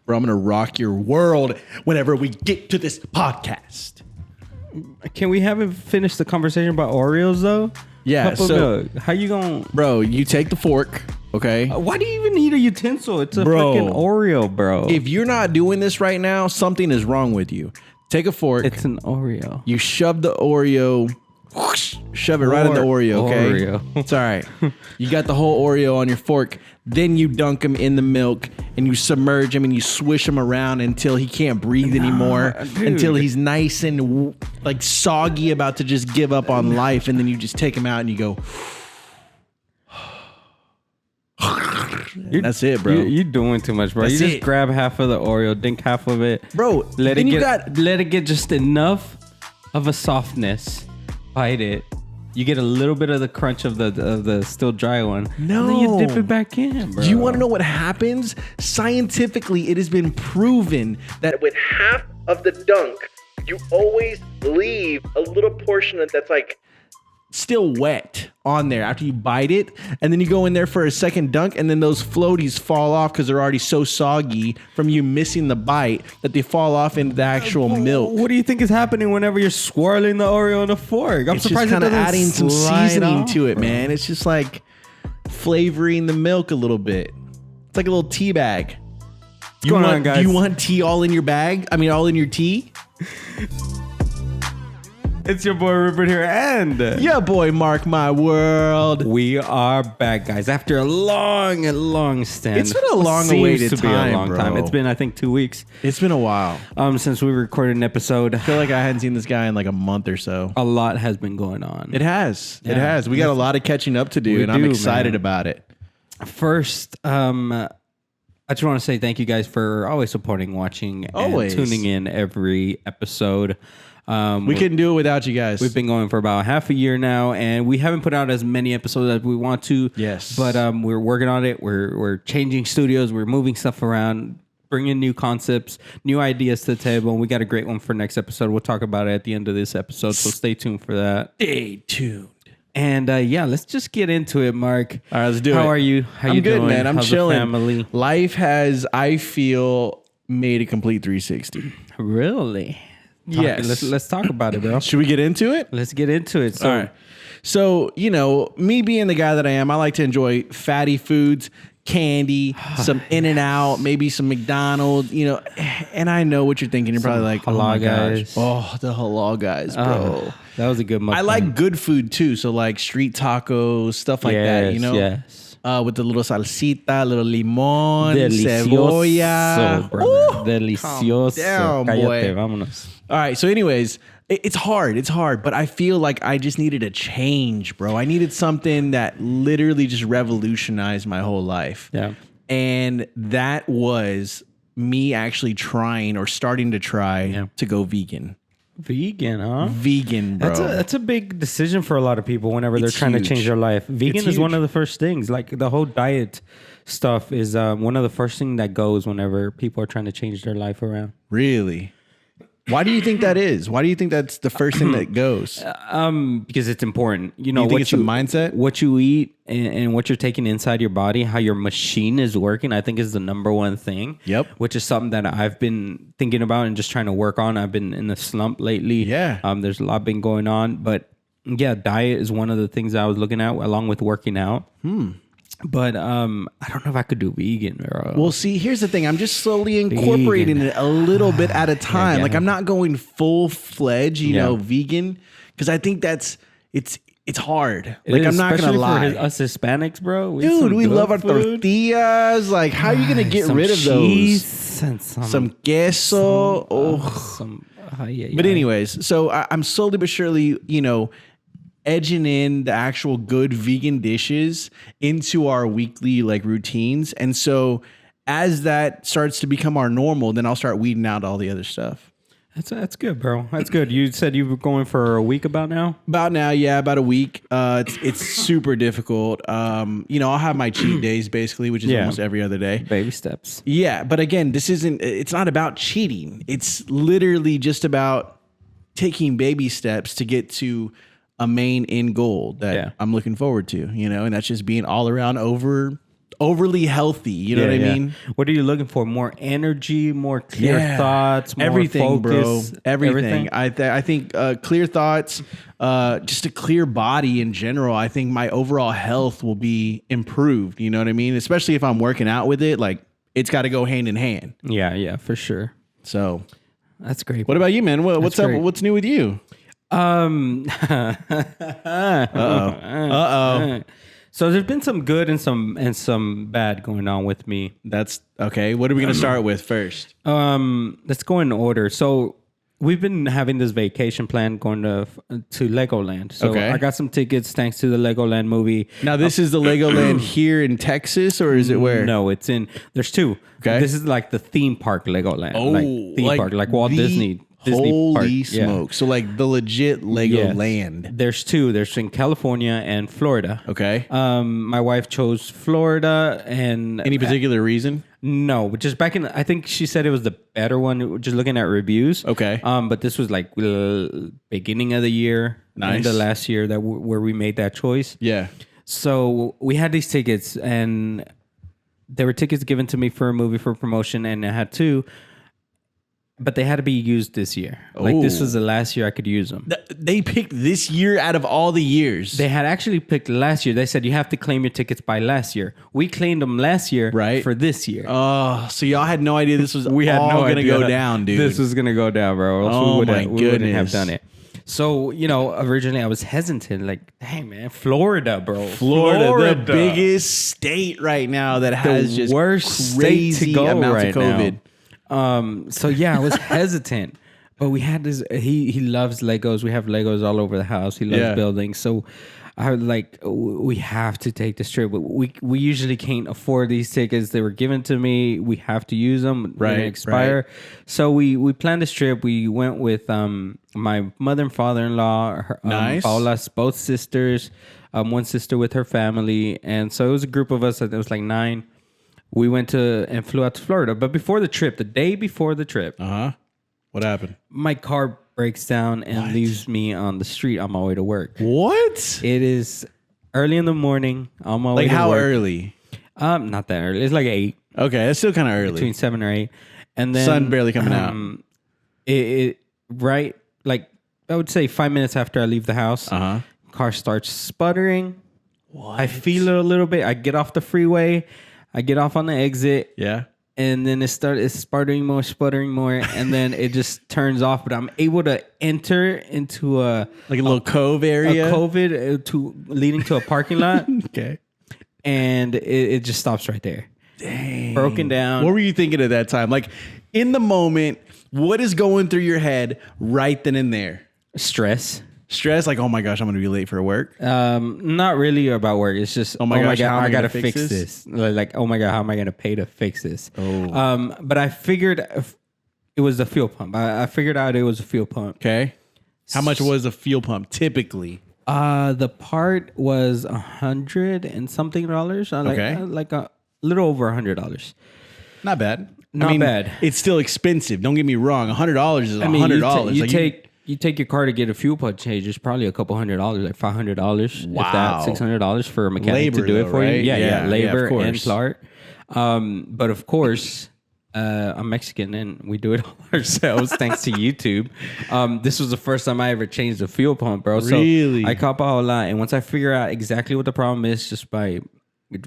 Bro, I'm going to rock your world whenever we get to this podcast. Can we haven't finished the conversation about Oreos though? Yeah. So how you going? Bro, you take the fork, okay? Why do you even need a utensil? It's a freaking Oreo, bro. If you're not doing this right now, something is wrong with you. Take a fork. It's an Oreo. You shove the Oreo, whoosh, shove it right in the Oreo, okay? Oreo. It's all right. You got the whole Oreo on your fork. Then you dunk him in the milk and you submerge him and you swish him around until he can't breathe anymore. Dude. Until he's nice and like soggy, about to just give up on life. And then you just take him out and you go. That's it, bro. You're doing too much, bro. That's you just it. grab half of the Oreo, dink half of it, Bro. Let it get just enough of a softness. Bite it. You get a little bit of the crunch of the still dry one. No. And then you dip it back in, bro. Do you want to know what happens? Scientifically, it has been proven that with half of the dunk, you always leave a little portion that's like still wet on there after you bite it, and then you go in there for a second dunk, and then those floaties fall off because they're already so soggy from you missing the bite that they fall off into the actual milk. What do you think is happening whenever you're swirling the Oreo on a fork? I'm It's surprised just kind it of doesn't adding some slide seasoning off, to it, bro. man. It's just like flavoring the milk a little bit. It's like a little tea bag. What's going on, guys? Do you want tea all in your bag? I mean, all in your tea? It's your boy Rupert here, and Yeah, boy, mark my world. we are back, guys. After a long stint. It's been a long Seems awaited to be time, a long bro. time. It's been, I think, 2 weeks It's been a while. since we recorded an episode. I feel like I hadn't seen this guy in like a month or so. A lot has been going on. It has. It Yeah. has. We got a lot of catching up to do, We and I'm do, excited man. about it. First, I just want to say thank you guys for always supporting, watching, Always. and tuning in every episode. We couldn't do it without you guys. We've been going for about half a year now, and we haven't put out as many episodes as we want to. Yes. But we're working on it. We're changing studios. We're moving stuff around, bringing new concepts, new ideas to the table. And we got a great one for next episode. We'll talk about it at the end of this episode, so stay tuned for that. Stay tuned. And yeah, let's just get into it, Mark. All right, let's do it. How are you? How I'm you good, doing? man. I'm How's the chilling. family? Life has, I feel, made a complete 360. Really? Yes. Let's talk about it, bro. Should we get into it? Let's get into it. So, All right. So, you know, me being the guy that I am, I like to enjoy fatty foods, candy, some In-N-Out, maybe some McDonald's, you know. And I know what you're thinking. You're probably like, oh my halal gosh. guys. Oh, the halal guys, bro. that was a good mukbang. I like good food too. So like street tacos, stuff like that, you know. Yes. With the little salsita, little limon, Delicioso, cebolla. brother. Ooh, Delicioso. calm down, Cállate, boy. vámonos. All right. So, anyways, it's hard. It's hard, but I feel like I just needed a change, bro. I needed something that literally just revolutionized my whole life. Yeah. And that was me actually trying or starting to try to go vegan. Vegan, huh? Vegan, bro. That's a big decision for a lot of people whenever they're It's trying huge. to change their life. Vegan It's is one huge. of the first things. Like the whole diet stuff is one of the first thing that goes whenever people are trying to change their life around. Really? Why do you think that is? Why do you think that's the first thing that goes? Because it's important. You know, You think it's a mindset? What you eat and what you're taking inside your body, how your machine is working, I think is the number one thing. Yep. Which is something that I've been thinking about and just trying to work on. I've been in a slump lately. Yeah. There's a lot been going on, but yeah, diet is one of the things I was looking at along with working out. But I don't know if I could do vegan, bro. Well, see, here's the thing. I'm just slowly incorporating it a little bit at a time. yeah. Like I'm not going full fledged, you Yeah. know, vegan, because I think it's hard. It Like is, I'm not gonna especially lie, for us Hispanics, bro. We eat dude. some We good love our food. tortillas. Like, how are you gonna get Some rid of cheese and those? Some queso. But anyways, so I'm slowly but surely, you know, edging in the actual good vegan dishes into our weekly like routines. And so as that starts to become our normal, then I'll start weeding out all the other stuff. That's good, bro. That's good. You said you were going for a week about now? About now, yeah, about a week. It's super difficult. You know, I'll have my cheat days basically, which is almost every other day. Baby steps. Yeah, but again, it's not about cheating. It's literally just about taking baby steps to get to a main end goal that I'm looking forward to, you know, and that's just being all around over overly healthy. You know what I mean? What are you looking for? More energy, more clear thoughts, more everything, focus, bro. Everything. I think clear thoughts, just a clear body in general. I think my overall health will be improved. You know what I mean? Especially if I'm working out with it. Like, it's got to go hand in hand. Yeah, for sure. So that's great. What about you, man? What's up? What's new with you? So there's been some good and some bad going on with me. That's okay. What are we going to start with first? Let's go in order. So we've been having this vacation plan going to Legoland. So I got some tickets thanks to the Legoland movie. Now, this is the Legoland here in Texas, or is it where? No, there's two. Okay. This is like the theme park Legoland. Oh, like theme park, like Walt Disney Holy Park. smoke. So like the legit Legoland. Yes. There's two. There's in California and Florida. Okay. My wife chose Florida, and any particular reason? No, but just back in, I think she said it was the better one. Just looking at reviews. Okay. But this was like beginning of the year, nice. The last year where we made that choice. Yeah. So we had these tickets, and there were tickets given to me for a movie for promotion, and I had two. But they had to be used this year. Like, this was the last year I could use them. They picked this year out of all the years. They had actually picked last year. They said you have to claim your tickets by last year. We claimed them last year for this year. Oh, so y'all had no idea this was all going to go down, dude. This was going to go down, bro. Oh, my goodness. We wouldn't have done it. So, originally I was hesitant. Like, hey, man, Florida, bro. Florida, the biggest state right now that has just worst crazy state to go amounts right of COVID. Now. So yeah, I was hesitant, but we had this. He loves Legos. We have Legos all over the house. He loves building. So I was like, we have to take this trip. But we usually can't afford these tickets. They were given to me. We have to use them. They're gonna expire. Right. So we planned this trip. We went with my mother and father-in-law. Nice. Paula's both sisters. One sister with her family, and so it was a group of us. It was like 9. We went and flew out to Florida. But before the trip, the day before the trip, what happened? My car breaks down and leaves me on the street on my way to work. What? It is early in the morning on my way to work. Like how early? Not that early. It's like 8. Okay, that's still kind of early. Between 7 or 8. And then sun barely coming out. Like I would say 5 minutes after I leave the house, car starts sputtering. What? I feel it a little bit. I get off the freeway. I get off on the exit. Yeah. And then it's sputtering more, and then it just turns off. But I'm able to enter into a little cove area, leading to a parking lot. Okay. And it just stops right there. Dang. Broken down. What were you thinking at that time? Like in the moment, what is going through your head right then and there? Stress, like, oh my gosh, I'm going to be late for work. Not really about work. It's just, oh my gosh, I got to fix this. Like, oh my God, how am I going to pay to fix this? Oh. But I figured it was the fuel pump. I figured out it was a fuel pump. Okay. How much was a fuel pump typically? The part was $100 and something. Like a little over $100. Not bad. Not bad. It's still expensive. Don't get me wrong. $100 is $100. You take your car to get a fuel pump change. It's probably a couple $100, like $500. Wow. If that, $600 for a mechanic to do it for you. Yeah, labor and part. But of course, I'm Mexican and we do it all ourselves thanks to YouTube. This was the first time I ever changed a fuel pump, bro. Really? So I cop a whole lot, and once I figure out exactly what the problem is, just by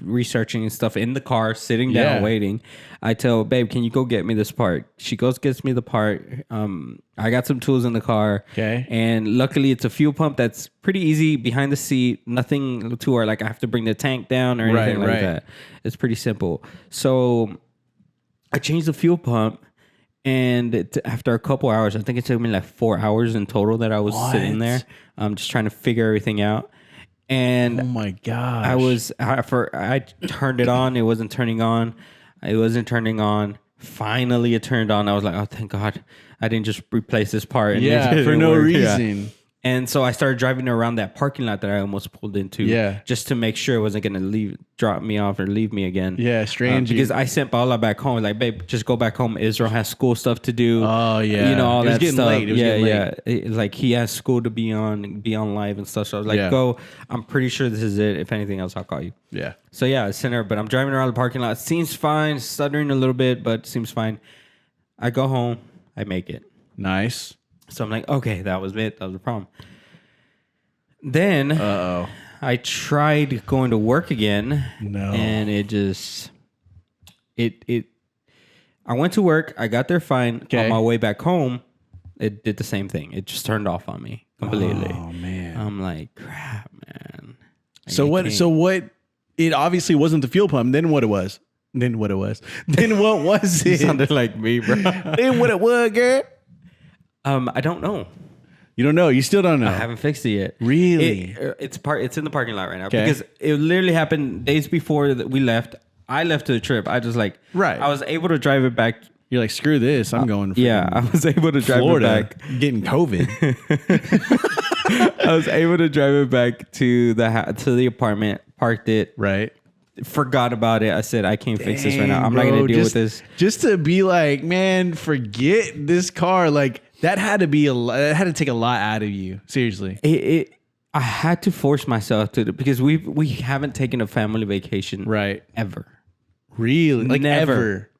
researching and stuff in the car, sitting down, waiting, I tell babe, can you go get me this part? She goes, gets me the part. I got some tools in the car. Okay. And luckily it's a fuel pump that's pretty easy behind the seat. Nothing to where like I have to bring the tank down or anything like that. It's pretty simple. So I changed the fuel pump, and after a couple hours, I think it took me like 4 hours in total that I was sitting there. Just trying to figure everything out. And oh my gosh, I turned it on. It wasn't turning on. Finally, it turned on. I was like, oh, thank God I didn't just replace this part. For no reason. And so I started driving around that parking lot that I almost pulled into. Yeah. Just to make sure it wasn't going to drop me off or leave me again. Yeah, strange. Because I sent Paula back home. Like, babe, just go back home. Israel has school stuff to do. Oh, yeah. You know, all that stuff. Late. It was getting late. Like, he has school to be on live and stuff. So I was like, go. I'm pretty sure this is it. If anything else, I'll call you. Yeah. So, yeah, I sent her. But I'm driving around the parking lot. Seems fine. Stuttering a little bit, but seems fine. I go home. I make it. Nice. So I'm like, okay, that was it. That was the problem. Then I tried going to work again. No. And it just I went to work, I got there fine. Okay. On my way back home, it did the same thing. It just turned off on me completely. Oh man. I'm like, crap, man. So what it obviously wasn't the fuel pump. Then what was it? You sounded like me, bro. Then what it was, girl? I don't know. You don't know. You still don't know. I haven't fixed it yet. Really? It's in the parking lot right now. Okay. Because it literally happened days before that we left. I left to the trip. I just like, right. I was able to drive it back. You're like, screw this. I'm going. Yeah, I was able to drive Florida, it back. Getting COVID. I was able to drive it back to the apartment. Parked it. Right. Forgot about it. I said, I can't fix this right now. I'm not going to deal with this. Just to be like, man, forget this car. Like that had to be it had to take a lot out of you. Seriously. I had to force myself to because we haven't taken a family vacation right ever. Really? Like never.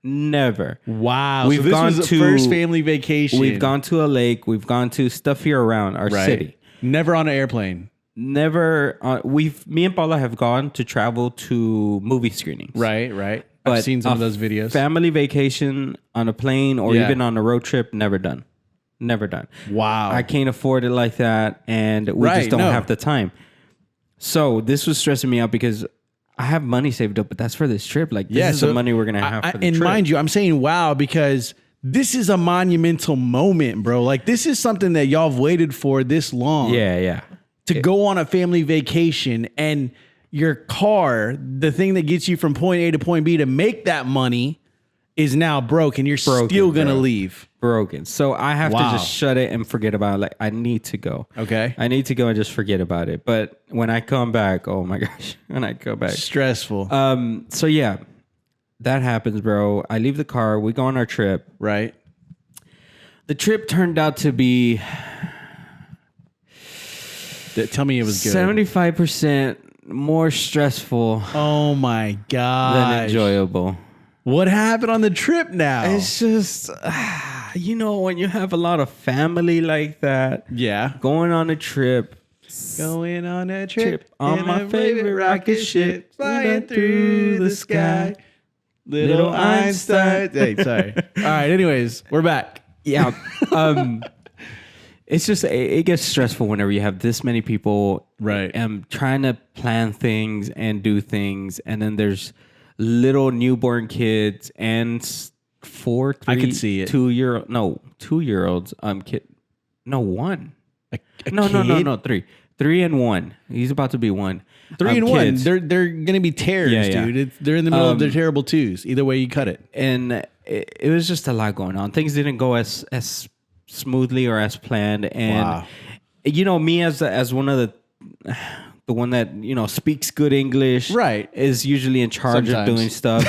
Wow. We've gone this was to the first family vacation. We've gone to a lake. We've gone to stuff here around our city. Never on an airplane. Never. Me and Paula have gone to travel to movie screenings. Right. But I've seen some of those videos. Family vacation on a plane or even on a road trip, never done. Wow. I can't afford it like that, and we just don't have the time. So this was stressing me out because I have money saved up, but that's for this trip. Like this is the money we're gonna have for the trip. And mind you, I'm saying wow because this is a monumental moment, bro. Like this is something that y'all have waited for this long. Yeah. To go on a family vacation and your car, the thing that gets you from point A to point B to make that money is now broke and you're still going to leave. Broken. So I have to just shut it and forget about it. Like I need to go. Okay. I need to go and just forget about it. But when I come back, oh my gosh, when I go back. Stressful. So yeah, that happens, bro. I leave the car. We go on our trip. Right. The trip turned out to be... Tell me it was good. 75% more stressful. Oh my god! Than enjoyable. What happened on the trip now? It's just, when you have a lot of family like that. Yeah. Going on a trip. Going on a trip on my favorite rocket ship. Flying through the sky. Little Einstein. Hey, sorry. All right. Anyways, we're back. Yeah. It's just, it gets stressful whenever you have this many people. Right. And trying to plan things and do things. And then there's little newborn kids and 2-year-olds. One. No. 3. 3 and 1. He's about to be 1. 3 and 1. Kids. They're gonna be tears, dude. They're in the middle of their terrible twos. Either way you cut it. And it was just a lot going on. Things didn't go as smoothly or as planned. And me as one of the one that speaks good English, right, is usually in charge of doing stuff.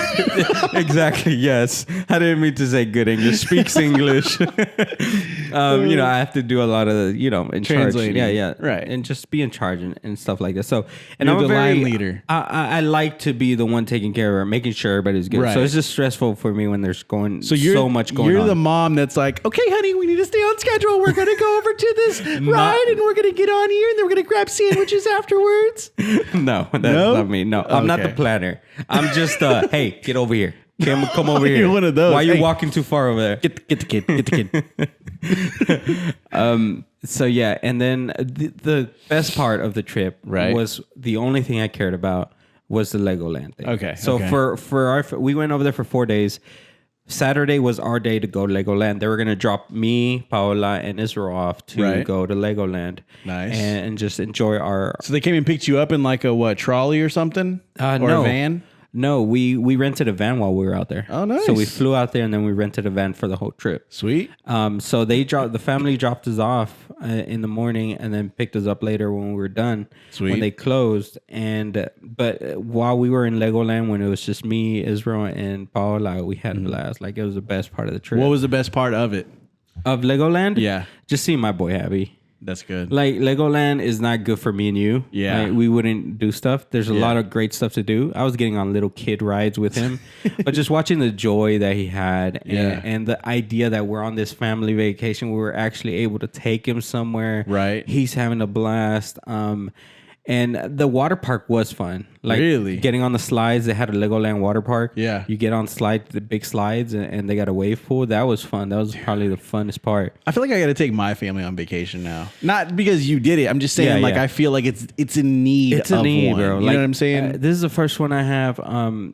Exactly. Yes, I didn't mean to say good English. Speaks English. I have to do a lot of in charge. Yeah, right, and just be in charge and stuff like that. So, and You're I'm the line leader. I like to be the one taking care of her, making sure everybody's good. Right. So it's just stressful for me when there's so much going on. You're the mom that's like, okay, honey, we need to stay on schedule. We're gonna go over to this ride, and we're gonna get on here, and then we're gonna grab sandwiches afterwards. No, that's not me. No, I'm not the planner. I'm just hey, get over here. Come over here. You're one of those. Why are you walking too far over there? Get the kid. So yeah, and then the best part of the trip was the only thing I cared about was the Legoland thing. Okay. So we went over there for 4 days. Saturday was our day to go to Legoland. They were going to drop me, Paola, and Israel off to go to Legoland. Nice. And just enjoy our... So they came and picked you up in like a trolley or something? Or a van? No, we rented a van while we were out there. Oh, nice. So we flew out there and then we rented a van for the whole trip. Sweet. So the family dropped us off in the morning and then picked us up later when we were done. Sweet. When they closed. But while we were in Legoland, when it was just me, Israel, and Paola, we had a blast. Like, it was the best part of the trip. What was the best part of it? Of Legoland? Yeah. Just seeing my boy happy. That's good. Like, Legoland is not good for me and you. Yeah. Like, we wouldn't do stuff. There's a lot of great stuff to do. I was getting on little kid rides with him. But just watching the joy that he had and the idea that we're on this family vacation, we were actually able to take him somewhere. Right. He's having a blast. And the water park was fun. Like, really? Getting on the slides. They had a Legoland water park. Yeah. You get on the big slides, and they got a wave pool. That was fun. That was probably the funnest part. I feel like I got to take my family on vacation now. Not because you did it. I'm just saying, I feel like it's in need. It's a need, one. bro. You know what I'm saying? This is the first one I have.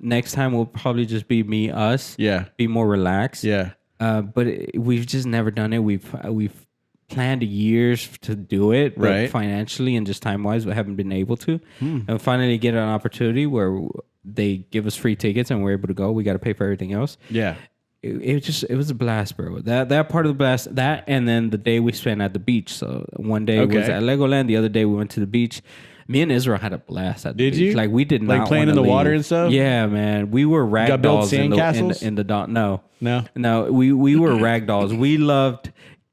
Next time will probably just be me, us. Yeah. Be more relaxed. Yeah. But we've just never done it. We've planned years to do it, but right. financially and just time wise, we haven't been able to. And finally get an opportunity where they give us free tickets and we're able to go. We got to pay for everything else. Yeah. It was a blast, bro. That part of the blast, that, and then the day we spent at the beach. So one day was at Legoland, the other day we went to the beach. Me and Israel had a blast at the beach. You? Like, we did not playing in the leave. water and stuff? Yeah, man. We were rag dolls in the No. We were rag dolls. We loved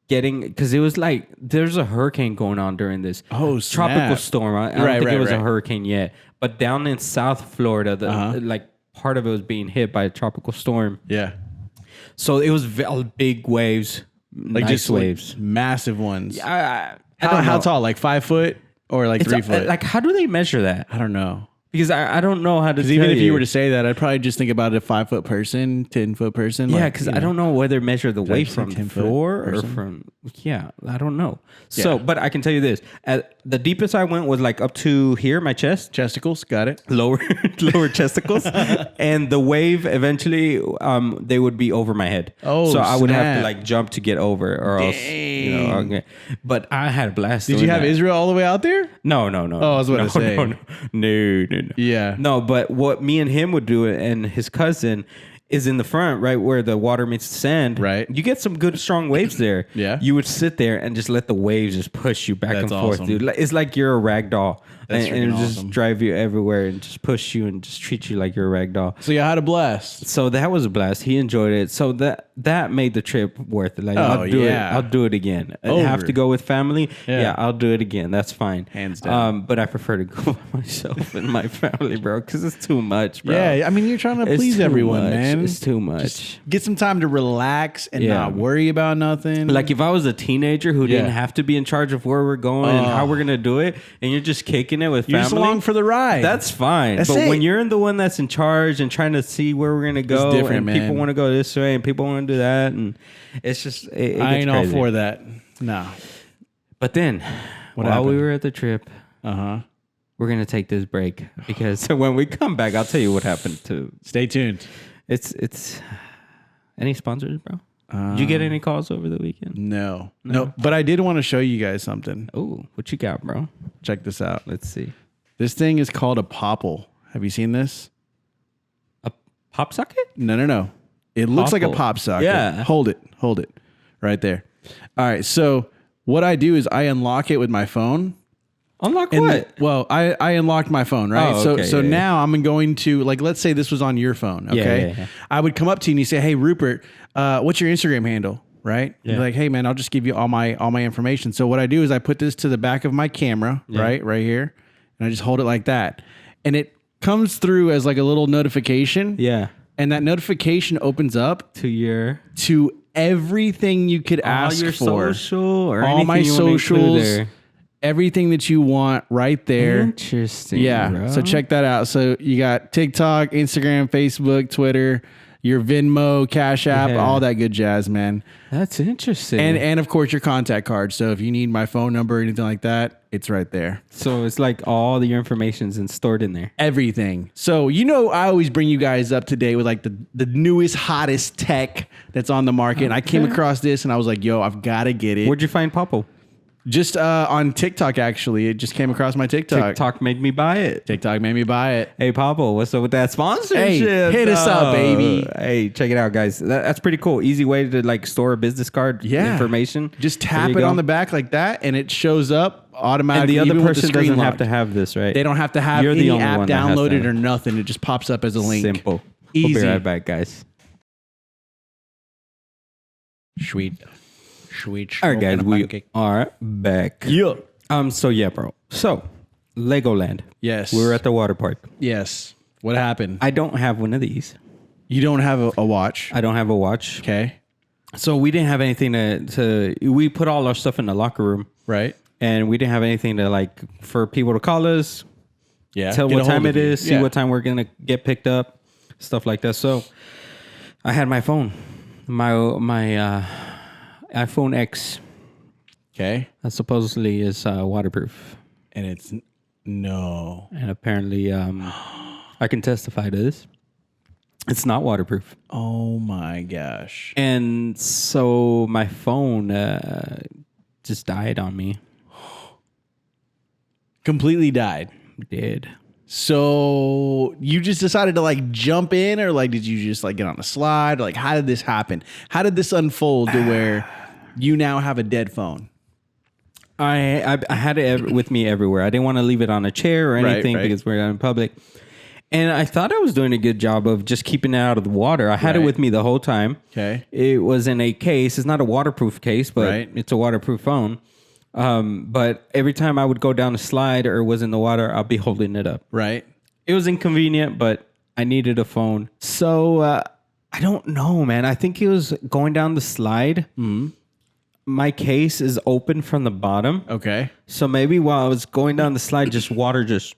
getting, because it was like there's a hurricane going on during this tropical storm. I don't think it was a hurricane yet, but down in South Florida, like part of it was being hit by a tropical storm. Yeah. So it was big waves, like nice just waves, like massive ones. I don't know. How tall? Like 5 foot or like 3 foot? Like, how do they measure that? I don't know. Because I don't know how to. Because even if you were to say that, I'd probably just think about a 5 foot person, 10 foot person. Yeah, because I don't know whether measure the weight from the floor or person? from. Yeah, I don't know. So, but I can tell you this: the deepest I went was like up to here, my chest, chesticles. Got it. Lower chesticles, and the wave eventually, they would be over my head. Oh, so I would have to like jump to get over, or else, okay. But I had a blast. Did you have Israel all the way out there? No. Oh, I was about to say. No. Yeah. No, but what me and him would do, and his cousin, is in the front, right where the water meets the sand. Right. You get some good strong waves there. Yeah. You would sit there and just let the waves just push you back and forth, awesome. dude. It's like you're a rag doll. That's and it would just awesome. drive you everywhere and just push you and just treat you like you're a rag doll. So you had a blast. So that was a blast. He enjoyed it. So that made the trip worth it. Like, I'll do it again. I have to go with family. Yeah, I'll do it again. That's fine. Hands down. But I prefer to go by myself and my family, bro, because it's too much, bro. Yeah, I mean, you're trying to please everyone, man. It's too much. Just get some time to relax and not worry about nothing. Like, if I was a teenager who didn't have to be in charge of where we're going and how we're gonna do it, and you're just kicking it with you're family, just along for the ride. that's fine. That's but it. when you're in the one that's in charge and trying to see where we're gonna go, different, and man. people want to go this way and people want to do that, and it's just it I gets ain't all crazy. for that. No. But then, while happened? we were at the trip, we're gonna take this break because when we come back, I'll tell you what happened to. Stay tuned. It's any sponsors, bro? Did you get any calls over the weekend? No. But I did want to show you guys something. Oh, what you got, bro? Check this out. Let's see. This thing is called a popple. Have you seen this? A pop socket? No. It looks like a Popple. pop socket. Yeah. Hold it. Right there. All right. So what I do is I unlock it with my phone. Unlock And what? Well, I unlocked my phone, right? Oh, okay, so yeah, now I'm going to, like, let's say this was on your phone, okay? Yeah. I would come up to you and you say, "Hey, Rupert, what's your Instagram handle?" Right? Yeah. You're like, "Hey, man, I'll just give you all my information." So what I do is I put this to the back of my camera, right here, and I just hold it like that, and it comes through as like a little notification. Yeah. And that notification opens up to everything you could ask all your for. social or all my anything you wanna include socials. there. Everything that you want right there. Interesting. Yeah. bro. So check that out. So you got TikTok, Instagram, Facebook, Twitter, your Venmo, Cash App, all that good jazz, man. That's interesting. And of course your contact card. So if you need my phone number or anything like that, it's right there. so it's like all your information's stored in there. Everything. So I always bring you guys up to date with like the newest, hottest tech that's on the market. And I came across this and I was like, yo, I've got to get it. Where'd you find Popple? Just on TikTok, actually. It just came across my TikTok. TikTok made me buy it. TikTok made me buy it. Hey, Pablo, what's up with that sponsorship? Hey, hit us up, baby. Hey, check it out, guys. That's pretty cool. Easy way to like store a business card information. Just tap it on the back like that, and it shows up automatically. And the other even with person screen doesn't lock. have to have this, right? They don't have to have You're the any only app one that has downloaded that. or nothing. It just pops up as a link. Simple. Easy. We'll be right back, guys. Sweet. All right, guys, we are back. Yeah. So yeah, bro. So Legoland. Yes. We were at the water park. Yes. What happened? I don't have one of these. You don't have a watch. I don't have a watch. Okay. So we didn't have anything to. We put all our stuff in the locker room, Right. and we didn't have anything to like for people to call us, Yeah. tell Get a what hold time of it you. is, see what time we're gonna get picked up, stuff like that. So I had my phone, my iPhone X. Okay. That supposedly is waterproof, And it's no. and apparently I can testify to this. It's not waterproof. Oh my gosh. And so my phone just died on me. Completely died. It did. So you just decided to like jump in, or like did you just like get on a slide? Like how did this happen? How did this unfold to where you now have a dead phone? I had it with me everywhere. I didn't want to leave it on a chair or anything right. because we're out in public. And I thought I was doing a good job of just keeping it out of the water. I had it with me the whole time. Okay. It was in a case. It's not a waterproof case, but Right. it's a waterproof phone. But every time I would go down a slide or was in the water, I'll be holding it up. Right. It was inconvenient, but I needed a phone. So I don't know, man. I think it was going down the slide. Mm-hmm. My case is open from the bottom. Okay. So maybe while I was going down the slide, just water just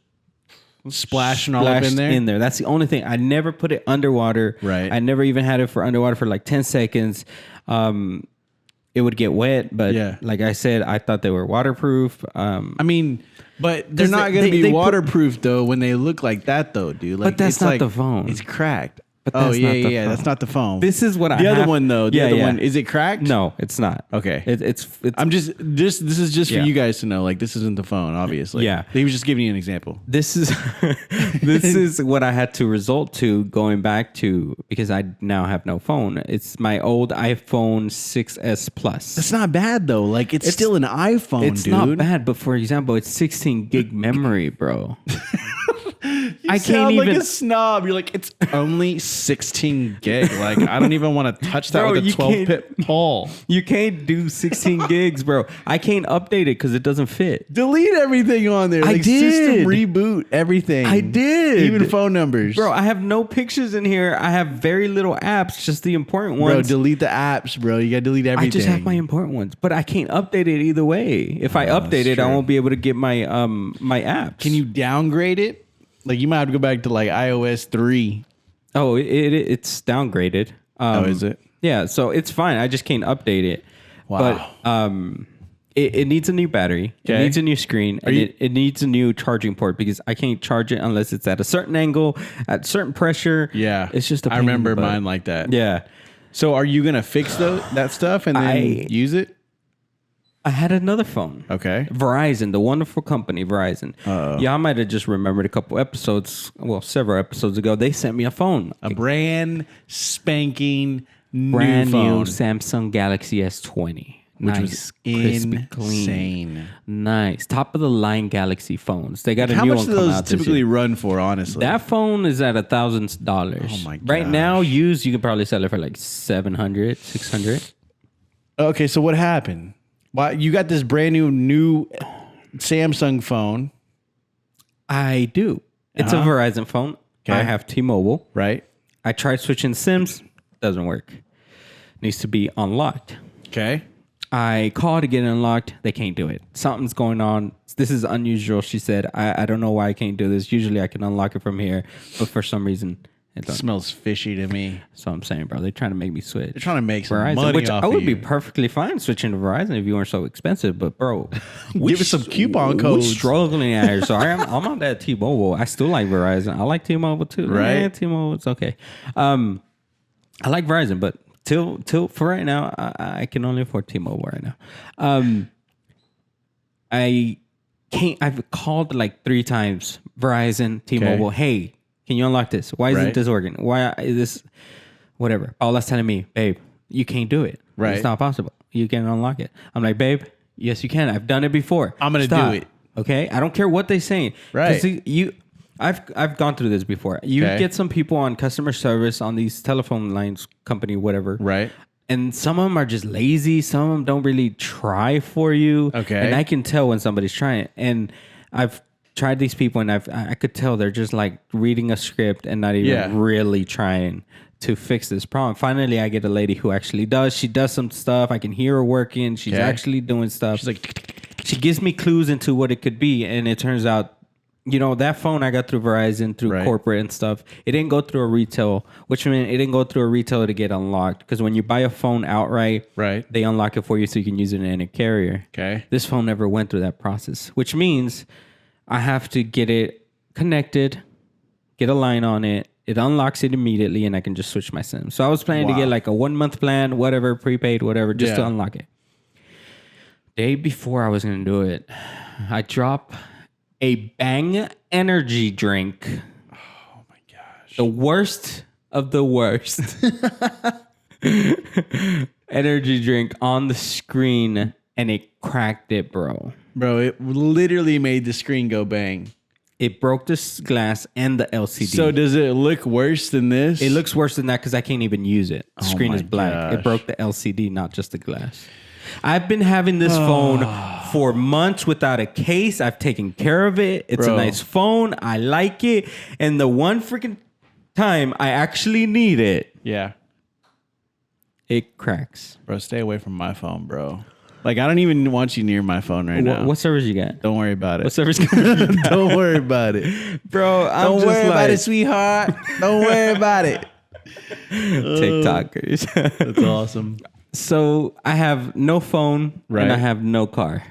Splashing all up in there. That's the only thing. I never put it underwater. Right. I never even had it for underwater for like 10 seconds. It would get wet, but like I said, I thought they were waterproof. I mean, but they're not going to they be put- waterproof though when they look like that though, dude. Like, But that's it's not like, the phone. It's cracked. But Oh that's yeah, not the yeah. phone. That's not the phone. This is what the I other have. one though. The other one, is it cracked? No, it's not. Okay. It's I'm just this is just Yeah. for you guys to know. Like this isn't the phone, obviously. Yeah. He was just giving you an example. This is this is what I had to resort to going back to because I now have no phone. It's my old iPhone 6S Plus. That's not bad though. Like it's still an iPhone, It's dude. not bad, but for example, it's 16 gig memory, bro. I can't like a snob. You're like, it's only 16 gig. Like, I don't even want to touch that Bro, with a you 12-pit Paul. You can't do 16 gigs, bro. I can't update it because it doesn't fit. Delete everything on there. I Like, did. System reboot everything. I did. Even phone numbers. Bro, I have no pictures in here. I have very little apps, just the important ones. Bro, delete the apps, bro. You got to delete everything. I just have my important ones, but I can't update it either way. If I update it, I true. won't be able to get my my apps. Can you downgrade it? Like, you might have to go back to, like, iOS 3. Oh, it's downgraded. Is it? Yeah, so it's fine. I just can't update it. Wow. But it needs a new battery. Okay. It needs a new screen. And it needs a new charging port because I can't charge it unless it's at a certain angle, at certain pressure. Yeah. It's just a I pain in the remember butt. mine like that. Yeah. So, are you going to fix that stuff and then use it? I had another phone. Okay. Verizon, the wonderful company, Verizon. Y'all might have just remembered a couple episodes, several episodes ago, they sent me a phone. A brand spanking Brand new phone. new Samsung Galaxy S20. Which Nice, was crispy, clean. insane. Nice. Top of the line Galaxy phones. They got a How new much one do coming those out this typically year. run for, honestly? That phone is at $1,000. Oh my Right gosh. now, used, you can probably sell it for like 700, 600. Okay, so what happened? Why you got this brand new Samsung phone, I do. It's a Verizon phone. Okay. I have T-Mobile. right? I tried switching SIMs. Doesn't work. Needs to be unlocked. Okay. I call to get it unlocked. They can't do it. Something's going on. This is unusual, she said. I don't know why I can't do this. Usually I can unlock it from here, but for some reason it doesn't. Smells fishy to me. So I'm saying, bro, they're trying to make me switch. They're trying to make some Verizon, money which off I of would be you. perfectly fine switching to Verizon if you weren't so expensive. But bro, Give us some coupon We're codes. struggling out here. So I'm on that T-Mobile. I still like Verizon. I like T-Mobile too. Right. Yeah, T-Mobile, it's okay. I like Verizon, but till for right now, I can only afford T-Mobile right now. I've called like 3 times Verizon, T-Mobile. Okay. Hey, can you unlock this? Why isn't Right. this working? Why is this? Whatever. Paula's telling me, babe, you can't do it. Right. It's not possible. You can't unlock it. I'm like, babe, yes, you can. I've done it before. I'm gonna do it. Okay. I don't care what they're saying. Right. 'Cause I've gone through this before. You Okay. get some people on customer service on these telephone lines, company, whatever. Right. And some of them are just lazy. Some of them don't really try for you. Okay. And I can tell when somebody's trying. And I've tried these people, and I could tell they're just like reading a script and not even really trying to fix this problem. Finally, I get a lady who actually does. She does some stuff. I can hear her working. She's actually doing stuff. She's like, She gives me clues into what it could be. And it turns out, that phone I got through Verizon, through corporate and stuff, it didn't go through a retail, which meant it didn't go through a retailer to get unlocked. Because when you buy a phone outright, they unlock it for you so you can use it in a carrier. Okay. This phone never went through that process, which means I have to get it connected, get a line on it. It unlocks it immediately, and I can just switch my SIM. So I was planning to get like a 1-month plan, whatever, prepaid, whatever, just to unlock it. Day before I was going to do it, I drop a Bang energy drink. oh my gosh. The worst of the worst energy drink on the screen, and it cracked it, bro. Bro, it literally made the screen go bang. It broke the glass and the LCD. So does it look worse than this? It looks worse than that because I can't even use it. The screen my is black. gosh. It broke the LCD, not just the glass. I've been having this phone for months without a case. I've taken care of it. It's a nice phone. I like it. And the one freaking time I actually need it, Yeah. it cracks. Bro, stay away from my phone, bro. Like, I don't even want you near my phone right now. What service you got? Don't worry about it. What service? Don't worry about it. Bro, I'm Don't just worry like, about it, sweetheart. Don't worry about it. TikTokers. That's awesome. So I have no phone and I have no car.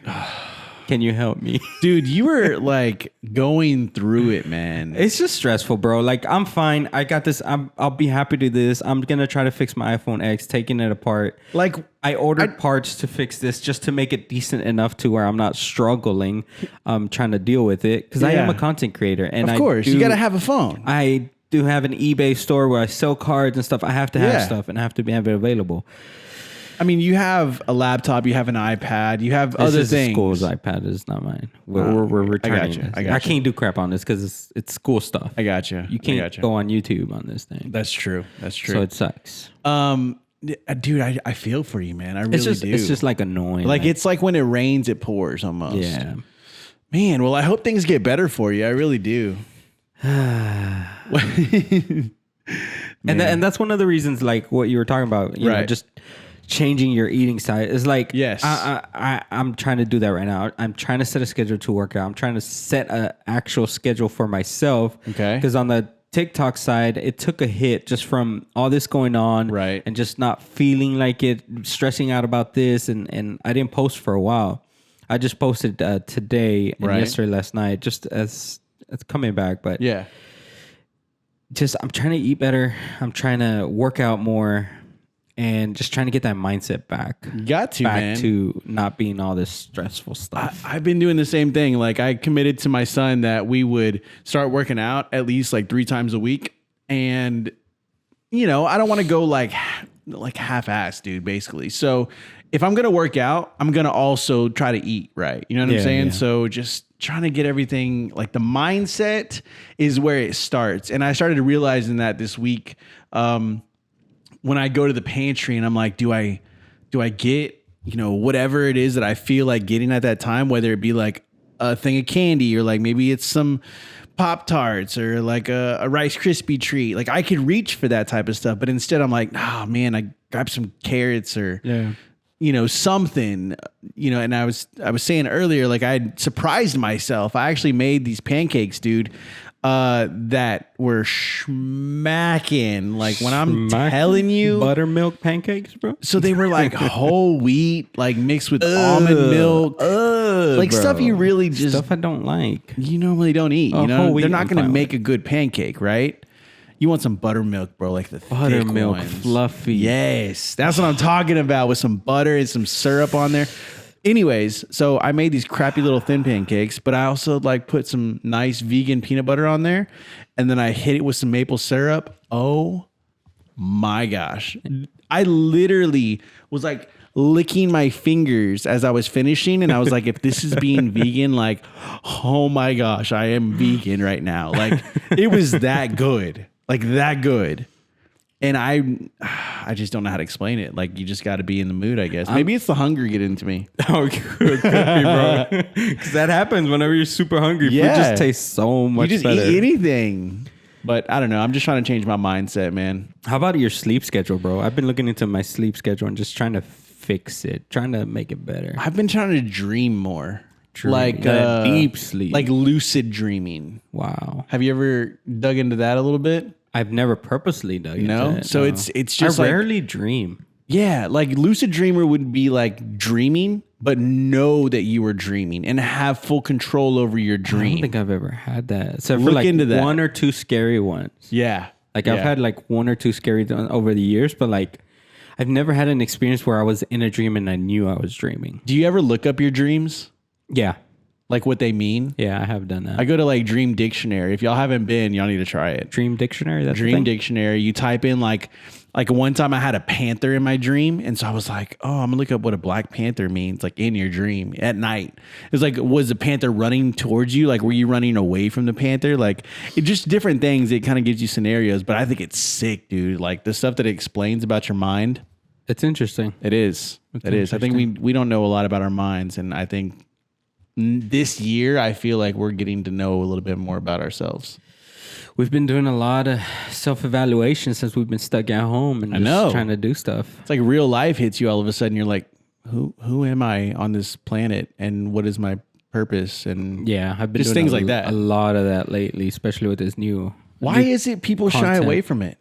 Can you help me? Dude, you were like going through it, man. It's just stressful, bro. Like, I'm fine. I got this. I'll be happy to do this. I'm going to try to fix my iPhone X, taking it apart. Like, I ordered parts to fix this just to make it decent enough to where I'm not struggling trying to deal with it. Because I am a content creator. And of course, you got to have a phone. I do have an eBay store where I sell cards and stuff. I have to have stuff and I have to have it available. I mean, you have a laptop, you have an iPad, you have other things. The school's iPad is not mine. We're returning. I can't do crap on this because it's school stuff. I got you. You can't go on YouTube on this thing. That's true. That's true. So it sucks. Dude, I feel for you, man. I really do. It's just like annoying. Like it's like when it rains, it pours almost. Yeah. Man, well, I hope things get better for you. I really do. And that's one of the reasons, like what you were talking about, you know, just changing your eating style is like, yes, I'm trying to do that right now. I'm trying to set a schedule to work out. I'm trying to set an actual schedule for myself. Okay. Because on the TikTok side, it took a hit just from all this going on, right? And just not feeling like it, stressing out about this, and I didn't post for a while. I just posted today and yesterday, last night, just as it's coming back, but yeah. Just I'm trying to eat better. I'm trying to work out more. And just trying to get that mindset back. Back to not being all this stressful stuff. I've been doing the same thing. Like I committed to my son that we would start working out at least like 3 times a week. And, you know, I don't want to go like half-assed, dude, basically. So if I'm going to work out, I'm going to also try to eat right. You know what I'm saying? Yeah. So just trying to get everything, like the mindset is where it starts. And I started realizing that this week, when I go to the pantry and I'm like, do I get, you know, whatever it is that I feel like getting at that time, whether it be like a thing of candy or like maybe it's some Pop-Tarts or like a Rice Krispie treat. Like I could reach for that type of stuff, but instead I'm like, oh man, I grab some carrots or, you know, something, you know. And I was saying earlier, like I surprised myself. I actually made these pancakes, dude. That were smacking. Like when I'm telling you, buttermilk pancakes, bro. So they were like whole wheat, like mixed with almond milk, like bro. Stuff you really just stuff I don't like. You normally don't eat. You know, they're not going to make a good pancake, right? You want some buttermilk, bro, like the buttermilk, thick ones. Fluffy. Yes, that's what I'm talking about, with some butter and some syrup on there. Anyways, so I made these crappy little thin pancakes, but I also like put some nice vegan peanut butter on there, and then I hit it with some maple syrup. Oh my gosh. I literally was like licking my fingers as I was finishing, and I was like, if this is being vegan, like, oh my gosh, I am vegan right now. Like, it was that good. Like, that good. And I just don't know how to explain it. Like, you just got to be in the mood, I guess. Maybe it's the hunger getting to me. Oh, it could be, bro. Because that happens whenever you're super hungry. Yeah. Food just tastes so much You just better. eat anything. But I don't know. I'm just trying to change my mindset, man. How about your sleep schedule, bro? I've been looking into my sleep schedule and just trying to fix it, trying to make it better. I've been trying to dream more. Like deep sleep. Like lucid dreaming. Wow. Have you ever dug into that a little bit? I've never purposely dug into it. So no. it's just I like, rarely dream. yeah, like lucid dreamer would be like dreaming, but know that you were dreaming and have full control over your I don't dream. think I've ever had that. Except for Look like into that. one or two scary ones. Yeah. Like I've had like one or two scary over the years, but like I've never had an experience where I was in a dream and I knew I was dreaming. Do you ever look up your dreams? Yeah. Like what they mean? Yeah, I have done that. I go to like Dream Dictionary. If y'all haven't been, y'all need to try it. Dream Dictionary? That's Dream Dictionary. You type in like one time I had a panther in my dream. And so I was like, oh, I'm gonna look up what a black panther means, like in your dream at night. It's like, was the panther running towards you? Like, were you running away from the panther? Like, it just different things. It kind of gives you scenarios, but I think it's sick, dude. Like the stuff that it explains about your mind. It's interesting. It is. It is. I think we don't know a lot about our minds. And I think this year, I feel like we're getting to know a little bit more about ourselves. We've been doing a lot of self-evaluation since we've been stuck at home and just trying to do stuff. It's like real life hits you all of a sudden. You're like, who am I on this planet, and what is my purpose? And yeah, I've been just doing things like that. A lot of that lately, especially with this new. Why is it people shy content. away from it?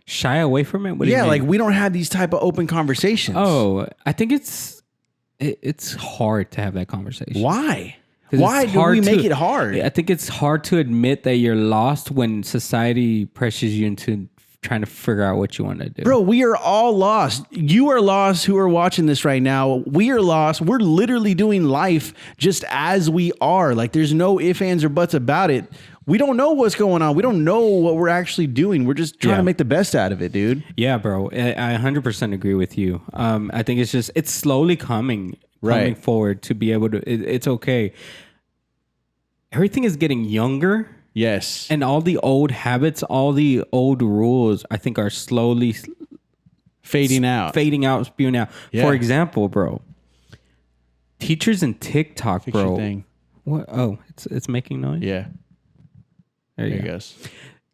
Shy away from it? What do you mean? Like we don't have these type of open conversations. Oh, I think it's hard to have that conversation. Why? 'Cause Why it's do we hard make to- it hard? I think it's hard to admit that you're lost when society pressures you into trying to figure out what you want to do. Bro, we are all lost. You are lost who are watching this right now. We are lost. We're literally doing life just as we are. Like there's no ifs, ands, or buts about it. We don't know what's going on. We don't know what we're actually doing. We're just trying to make the best out of it, dude. Yeah, bro. I 100% agree with you. I think it's slowly coming forward to be able to, it's okay. Everything is getting younger. Yes. And all the old habits, all the old rules, I think are slowly fading out, spewing out. Yeah. For example, bro, teachers in TikTok, Fix your bro. thing. What? Oh, it's making noise. Yeah. There you There go. it goes.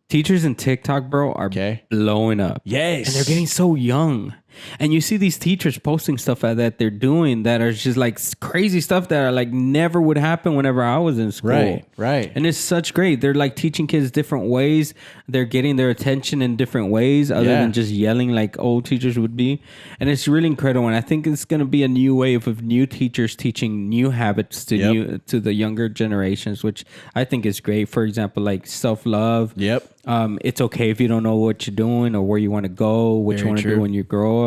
Teachers in TikTok, bro, are blowing up. Yes. And they're getting so young. And you see these teachers posting stuff that they're doing that are just like crazy stuff that are like never would happen whenever I was in school. Right. And it's such great. They're like teaching kids different ways. They're getting their attention in different ways other than just yelling like old teachers would be. And it's really incredible. And I think it's going to be a new wave of new teachers teaching new habits to the younger generations, which I think is great. For example, like self-love. Yep. It's okay if you don't know what you're doing or where you want to go, what you want to do when you grow up.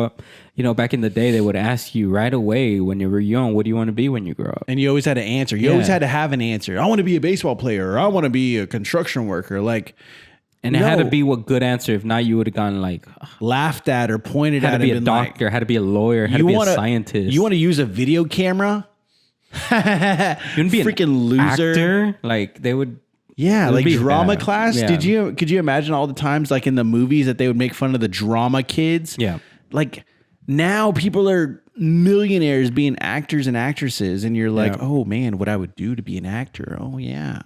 You know, back in the day, they would ask you right away when you were young, what do you want to be when you grow up? And you always had to answer. You always had to have an answer. I want to be a baseball player, or I want to be a construction worker. Like, and it had to be a good answer. If not, you would have gone like laughed at or pointed at. Had to be a doctor, had to be a lawyer, had to be a scientist. You want to use a video camera? You want to be freaking an loser. actor? Like they would. Yeah, like drama bad. class. Yeah. Could you imagine all the times like in the movies that they would make fun of the drama kids? Yeah. Like now people are millionaires being actors and actresses, and you're like, oh man, what I would do to be an actor. Oh yeah.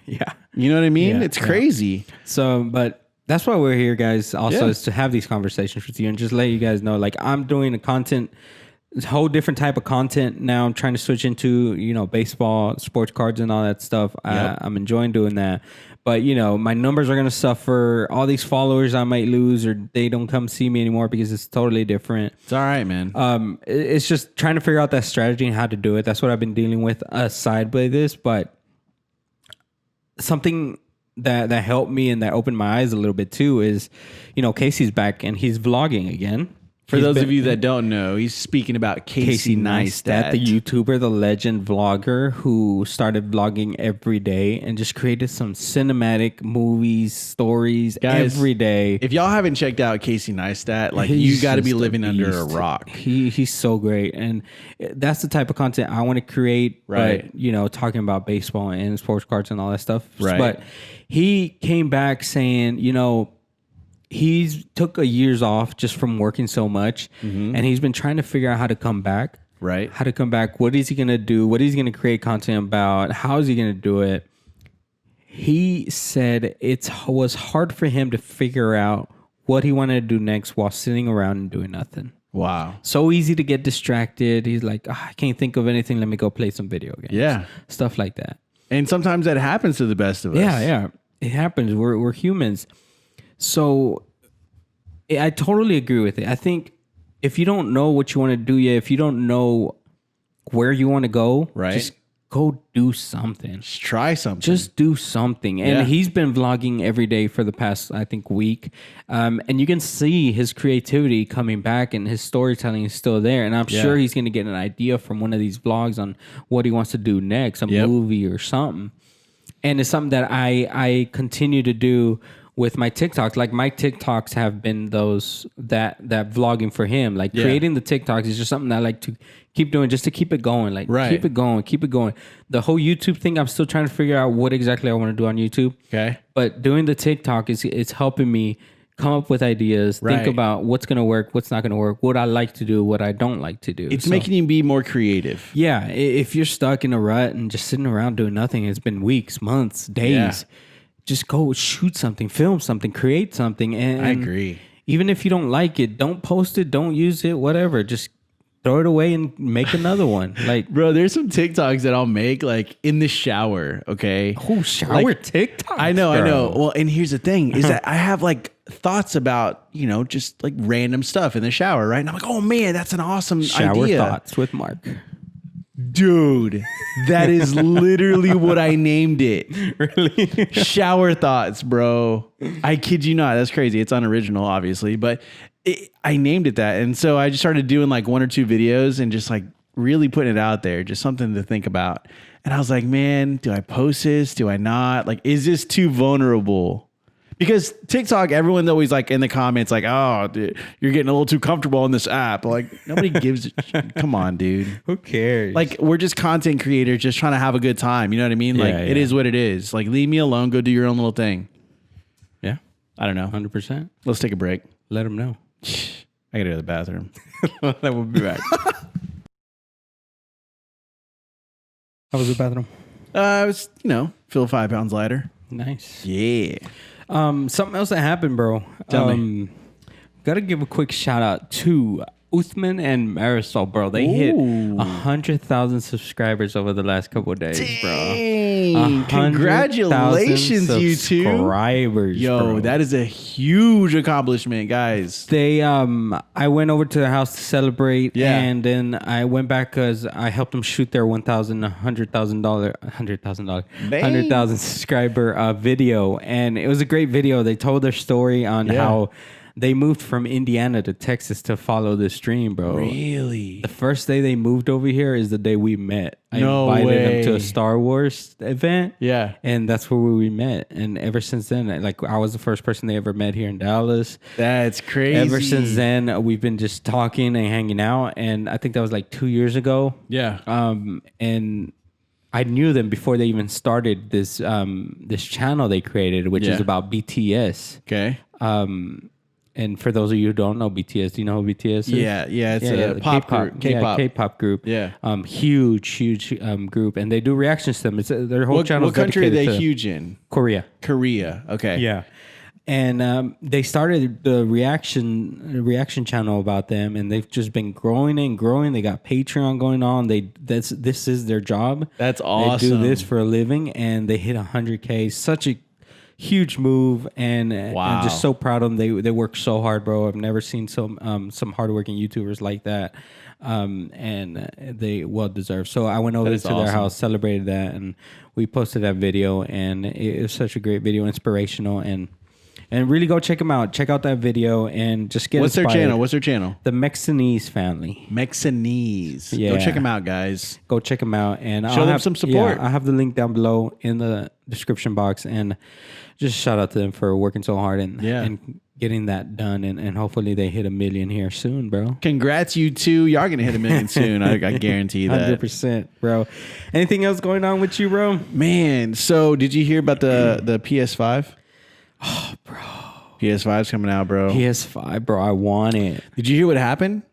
Yeah. You know what I mean? Yeah, It's crazy. So, but that's why we're here, guys. Also, is to have these conversations with you and just let you guys know, like I'm doing a whole different type of content now. I'm trying to switch into, baseball, sports cards and all that stuff. I'm enjoying doing that. But, my numbers are going to suffer. All these followers I might lose or they don't come see me anymore because it's totally different. It's all right, man. It's just trying to figure out that strategy and how to do it. That's what I've been dealing with aside by this. But something that helped me and that opened my eyes a little bit too is, Casey's back and he's vlogging again. For those of you that don't know, he's speaking about Casey Neistat, the YouTuber, the legend vlogger who started vlogging every day and just created some cinematic movies, stories every day. If y'all haven't checked out Casey Neistat, like you got to be living under a rock. He's so great, and that's the type of content I want to create. Right. But, you know, talking about baseball and sports cards and all that stuff. Right. But he came back saying, you know, he's took a years off just from working so much, and he's been trying to figure out how to come back. Right. How to come back. What is he going to do? What is he going to create content about? How is he going to do it? He said it was hard for him to figure out what he wanted to do next while sitting around and doing nothing. Wow. So easy to get distracted. He's like, I can't think of anything. Let me go play some video games. Yeah. Stuff like that. And sometimes that happens to the best of us. Yeah. It happens. We're humans. So I totally agree with it. I think if you don't know what you want to do yet, if you don't know where you want to go, right, just go do something. Just try something. Just do something. And he's been vlogging every day for the past, I think, week. And you can see his creativity coming back and his storytelling is still there. And I'm sure he's going to get an idea from one of these vlogs on what he wants to do next, a movie or something. And it's something that I continue to do with my TikToks. Like my TikToks have been those that vlogging for him. Like creating the TikToks is just something that I like to keep doing just to keep it going. Like keep it going. The whole YouTube thing, I'm still trying to figure out what exactly I want to do on YouTube. Okay. But doing the TikTok it's helping me come up with ideas, think about what's going to work, what's not going to work, what I like to do, what I don't like to do. It's making you be more creative. Yeah. If you're stuck in a rut and just sitting around doing nothing, it's been weeks, months, days. Just go shoot something, film something, create something. And I agree. Even if you don't like it, don't post it, don't use it, whatever. Just throw it away and make another one. Like, bro, there's some TikToks that I'll make like in the shower. Okay. Oh, shower TikToks. I know. Well, and here's the thing is that I have like thoughts about, you know, just like random stuff in the shower, right? And I'm like, oh man, that's an awesome shower idea. thoughts with Mark. Dude, that is literally what I named it. Really? Shower thoughts, bro. I kid you not. That's crazy. It's unoriginal, obviously, but I named it that. And so I just started doing like 1 or 2 videos and just like really putting it out there, just something to think about. And I was like, man, do I post this? Do I not? Like, is this too vulnerable? Because TikTok, everyone's always like in the comments, like, oh, dude, you're getting a little too comfortable on this app. Like, nobody gives it. Come on, dude. Who cares? Like, we're just content creators just trying to have a good time. You know what I mean? Like, it is what it is. Like, leave me alone. Go do your own little thing. Yeah. I don't know. 100%. Let's take a break. Let them know. I gotta go to the bathroom. That will be back. How was the bathroom? I was, feel 5 pounds lighter. Nice. Yeah. Something else that happened, bro. Tell me. Gotta give a quick shout out to Uthman and Marisol, bro. They hit 100,000 subscribers over the last couple of days, Dang. Congratulations, you two. Subscribers, Yo, bro. that is a huge accomplishment, guys. They, I went over to their house to celebrate, Yeah. and then I went back because I helped them shoot their $100,000 subscriber video, and it was a great video. They told their story on how they moved from Indiana to Texas to follow this dream, bro. Really? The first day they moved over here is the day we met. I No invited them to way. a Star Wars event. Yeah. And that's where we met. And ever since then, I was the first person they ever met here in Dallas. That's crazy. Ever since then, we've been just talking and hanging out. And I think that was like 2 years ago. Yeah. And I knew them before they even started this this channel they created, which is about BTS. Okay. And for those of you who don't know BTS, do you know who BTS is? Yeah. It's a pop group. K-pop. K-pop group. Yeah. Huge group, and they do reactions to them. It's their whole channel. What country are they to huge in? Korea. Korea. Okay. Yeah. And they started the reaction channel about them, and they've just been growing and growing. They got Patreon going on. This is their job. That's awesome. They do this for a living, and they hit 100K. Such a huge move, and I'm just so proud of them. They work so hard, bro. I've never seen some hardworking YouTubers like that, and they well deserved. So I went over to their house, celebrated that, and we posted that video, and it was such a great video, inspirational, and And really go check them out. Check out that video and just get What's their inspired. channel? What's their channel? The Mexanese family. Mexanese. Yeah. Go check them out, guys. Go check them out and Show them some support. Yeah, I have the link down below in the description box, and just shout out to them for working so hard and getting that done, and hopefully they hit 1 million here soon, bro. Congrats, you two. Y'all gonna hit 1 million soon. I guarantee that. 100%, bro. Anything else going on with you, bro? Man, so did you hear about the PS5? Oh, bro. PS5's coming out, bro. PS5, bro. I want it. Did you hear what happened?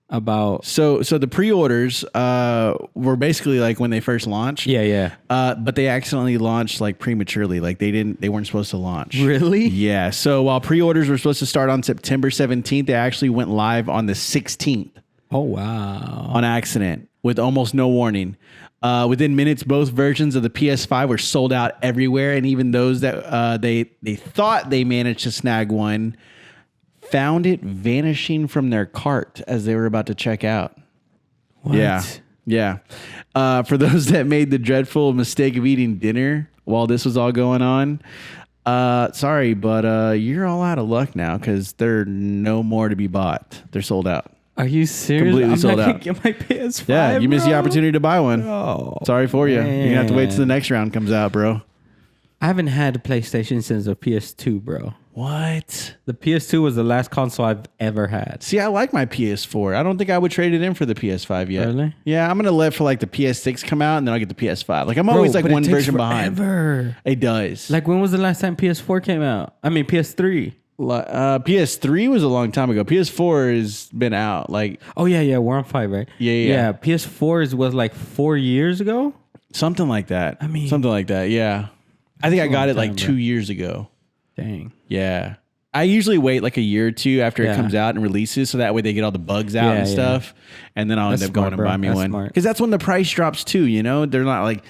About So the pre-orders were basically like when they first launched. yeah. But they accidentally launched like prematurely. Like they weren't supposed to launch. Really? Yeah. So while pre-orders were supposed to start on September 17th, they actually went live on the 16th Oh wow. on accident with almost no warning. Within minutes, both versions of the PS5 were sold out everywhere, and even those that they thought they managed to snag one found it vanishing from their cart as they were about to check out. What? Yeah. For those that made the dreadful mistake of eating dinner while this was all going on, sorry, but you're all out of luck now because they're no more to be bought. They're sold out. Are you serious? Completely I'm sold not out. gonna get my PS5. Yeah, you missed the bro. opportunity to buy one. Oh, Sorry for you. You're going to have to wait till the man. next round comes out, bro. I haven't had a PlayStation since the PS2, bro. What? The PS2 was the last console I've ever had. See, I like my PS4. I don't think I would trade it in for the PS5 yet. Really? Yeah, I'm going to let for like the PS6 come out and then I'll get the PS5. Like I'm always like Bro, but one it takes version behind. forever. It does. Like, when was the last time PS4 came out? I mean, PS3. PS3 was a long time ago. PS4 has been out. Like, Oh, yeah. We're on 5, right? Yeah. PS4 was like 4 years ago. something like that. I mean- something like that. Yeah. I think I got it like time, 2 bro. years ago. Dang. Yeah. I usually wait like a year or two after it Yeah. comes out and releases so that way they get all the bugs out Yeah, and yeah. stuff. And then I'll That's end up going smart, and bro. buy me That's one. smart. Because that's when the price drops too, you know? They're not like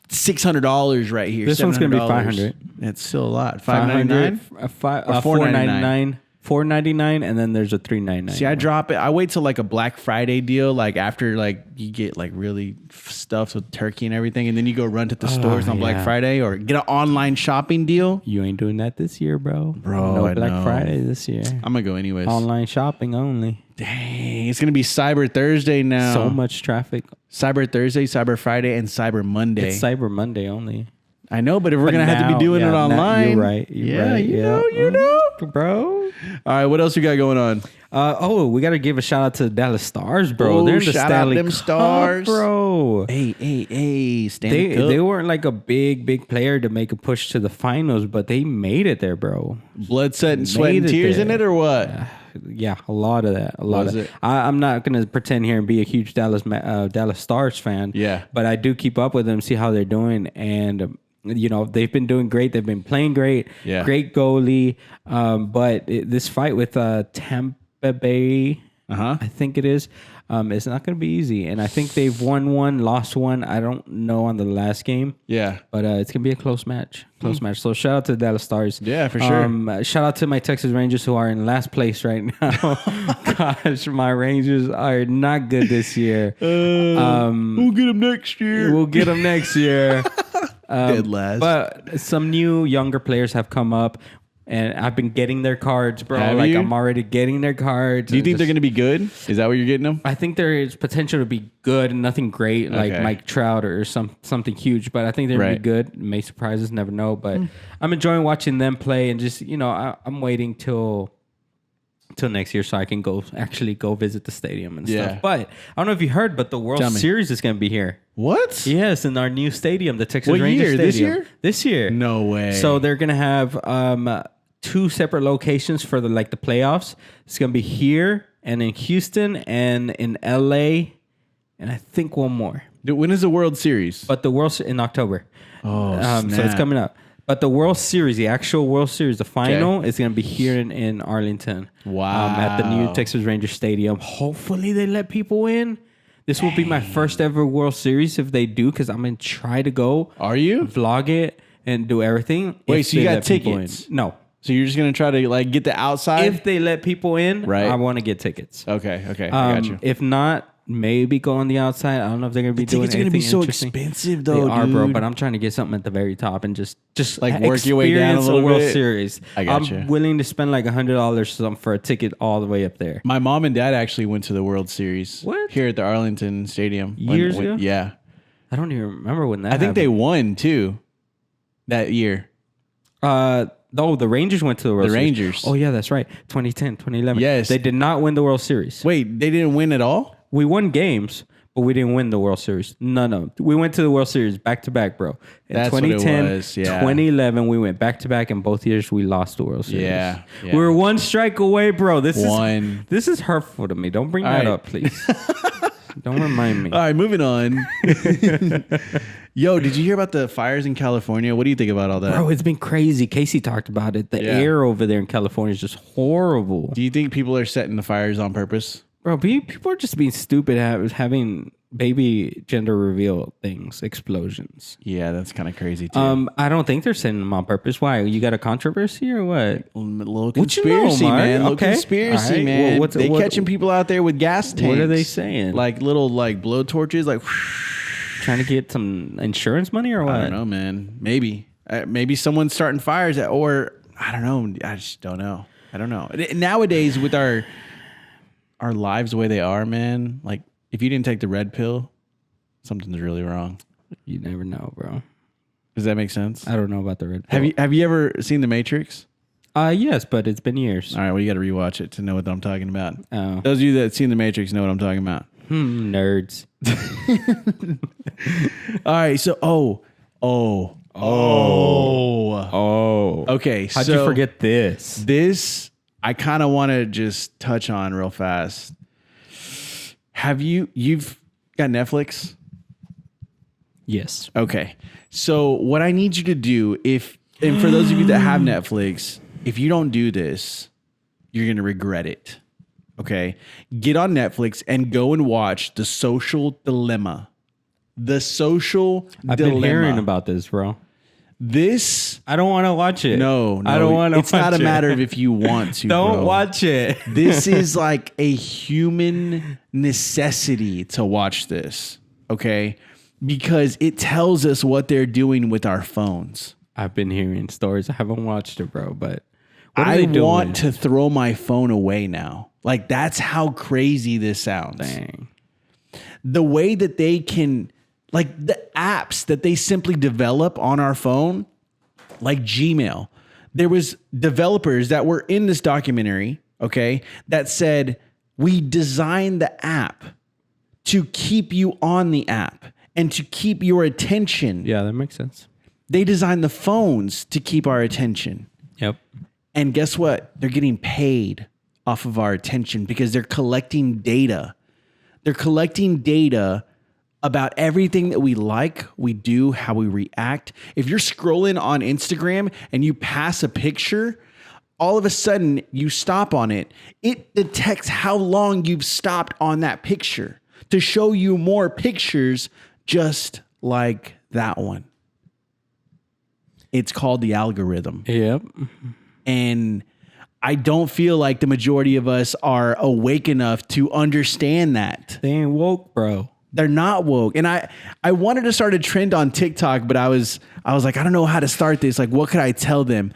$600 right here. This one's gonna be $700. $500. It's still a lot. $599? Or $4.99, $4.99, and then there's a $3.99. See, I drop it. I wait till like a Black Friday deal, like after like you get like really stuffed with turkey and everything, and then you go run to the stores on Black yeah. Friday or get an online shopping deal. You ain't doing that this year, bro. Bro, no I Black know. Friday this year. I'm gonna go anyways. Online shopping only. Dang, it's gonna be Cyber Thursday now. So much traffic. Cyber Thursday, Cyber Friday, and Cyber Monday. It's Cyber Monday only. I know, but if we're gonna have to be Now- doing it yeah, now- online, You're right. You're right. you yeah. know. Bro. All right, what else we got going on? We got to give a shout out to the Dallas Stars, bro. Oh, They're in the shout out Stanley them Cup, Stars. bro. Hey, Stanley Cup. They weren't like a big player to make a push to the finals, but they made it there, bro. Blood, sweat, and sweat and Made it tears in there. it, or what? Yeah, a lot of that. A lot Was of it? it. I'm not gonna pretend here and be a huge Dallas Stars fan. Yeah. but I do keep up with them, see how they're doing, and you know they've been doing great. They've been playing great. Yeah. Great goalie. But this fight with Tampa Bay, I think it is. It's not going to be easy, and I think they've won one, lost one. I don't know on the last game. Yeah. But it's going to be a close match. So shout out to the Dallas Stars. Yeah, for sure. Shout out to my Texas Rangers who are in last place right now. Gosh, my Rangers are not good this year. We'll get them next year. We'll get them next year. Dead last. But some new younger players have come up. And I've been getting their cards, bro. Have like you? I'm already getting their cards. Do you think they're going to be good? Is that what you're getting them? I think there is potential to be good and nothing great like Okay. Mike Trout or something huge, but I think they're gonna be good. May surprise us, never know. But I'm enjoying watching them play, and just I'm waiting till next year so I can go visit the stadium and Yeah. stuff. But I don't know if you heard, but the World Tell me. Series is gonna be here. What? Yes, in our new stadium, the Texas What Rangers year? Stadium. This year? This year. No way. So they're gonna have two separate locations for the playoffs. It's gonna be here and in Houston and in LA, and I think one more. Dude, when is the World Series? But the World in October. Oh, So it's snap. coming up. But the World Series, the actual World Series, the final, is going to be here in Arlington. Wow. At the new Texas Rangers Stadium. Hopefully they let people in. This will be my first ever World Series if they do, because I'm going to try to go. Are you? Vlog it and do everything. Wait, if so you they got let people tickets? in. No. So you're just going to try to get the outside? If they let people in, Right. I want to get tickets. Okay, I got you. If not, maybe go on the outside. I don't know if they're gonna be doing Tickets are gonna be anything so interesting. expensive, They though, are, bro. dude. But I'm trying to get something at the very top and just Like, work your way down a experience little World bit. Series. I gotcha. I'm willing to spend like $100 for a ticket all the way up there. My mom and dad actually went to the World Series. What? Here at the Arlington Stadium. Years ago? Yeah. I don't even remember when that. I think they happened. won, too, that year. No, the Rangers went to the World The Series. Rangers. Oh yeah, that's right. 2010, 2011. Yes. They did not win the World Series. Wait, they didn't win at all? We won games, but we didn't win the World Series. No. We went to the World Series back to back, bro. In That's what it 2010, was, yeah. 2011, we went back to back, and both years we lost the World Series. Yeah. We were one strike away, bro. This is hurtful to me. Don't bring that right. up, please. Don't remind me. All right, moving on. Yo, did you hear about the fires in California? What do you think about all that? Bro, it's been crazy. Casey talked about it. The Yeah. air over there in California is just horrible. Do you think people are setting the fires on purpose? Bro, people are just being stupid having baby gender reveal things, explosions. Yeah, that's kind of crazy too. I don't think they're sending them on purpose. Why? You got a controversy or what? A little What you know, conspiracy, Mark? man. Little Okay. conspiracy, All right. man. Well, They catching people out there with gas tanks. What are they saying? Like little blow torches, like Trying to get some insurance money or what? I don't know, man. Maybe someone's starting fires, or I don't know. I just don't know. I don't know. Nowadays, with our lives the way they are, man. Like if you didn't take the red pill, something's really wrong. You never know, bro. Does that make sense? I don't know about the red pill. Have you ever seen The Matrix? Yes, but it's been years. All right, well, you got to rewatch it to know what I'm talking about. Oh. Those of you that seen The Matrix know what I'm talking about. Nerds. All right, so Oh. okay. How'd you forget this? This? I kind of want to just touch on real fast. You've got Netflix? Yes. Okay. So what I need you to do, and for those of you that have Netflix, if you don't do this, you're going to regret it. Okay. Get on Netflix and go and watch The Social Dilemma. The Social I've Dilemma. been hearing about this, bro. This. I don't want to watch it. No, I don't want to. It's not a matter of if you want to. Don't bro. watch it. This is like a human necessity to watch this. Okay. Because it tells us what they're doing with our phones. I've been hearing stories. I haven't watched it, bro, but what are they I doing? want to throw my phone away now. Like, that's how crazy this sounds. Dang. The way that they can, like the apps that they simply develop on our phone, like Gmail. There was developers that were in this documentary, okay, that said, we designed the app to keep you on the app and to keep your attention. Yeah, that makes sense. They designed the phones to keep our attention. Yep. And guess what? They're getting paid off of our attention because they're collecting data. They're collecting data about everything that we like, we do, how we react. If you're scrolling on Instagram and you pass a picture, all of a sudden you stop on it. It detects how long you've stopped on that picture to show you more pictures just like that one. It's called the algorithm. Yep. And I don't feel like the majority of us are awake enough to understand that. They ain't woke, bro. They're not woke. And I wanted to start a trend on TikTok, but I was like, I don't know how to start this. Like, what could I tell them?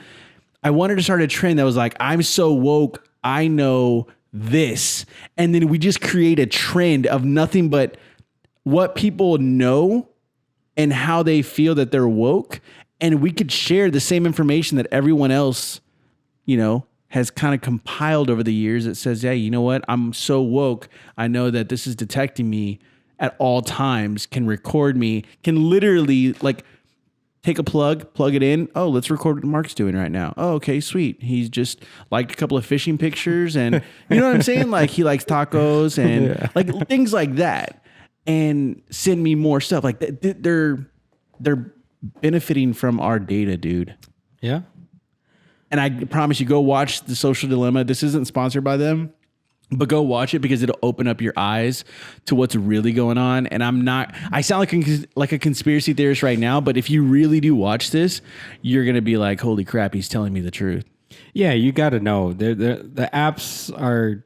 I wanted to start a trend that was like, I'm so woke, I know this. And then we just create a trend of nothing but what people know and how they feel that they're woke. And we could share the same information that everyone else, has kind of compiled over the years. It says, yeah, you know what? I'm so woke. I know that this is detecting me at all times, can record me, can literally take a plug it in. Oh, let's record what Mark's doing right now. Oh, okay, sweet. He's just liked a couple of fishing pictures and you know what I'm saying? Like he likes tacos and like things like that, and send me more stuff. Like they're benefiting from our data, dude. Yeah. And I promise you, go watch The Social Dilemma. This isn't sponsored by them, but go watch it because it'll open up your eyes to what's really going on. And I sound like a conspiracy theorist right now, but if you really do watch this, you're going to be like, holy crap, he's telling me the truth. Yeah, you got to know. The apps are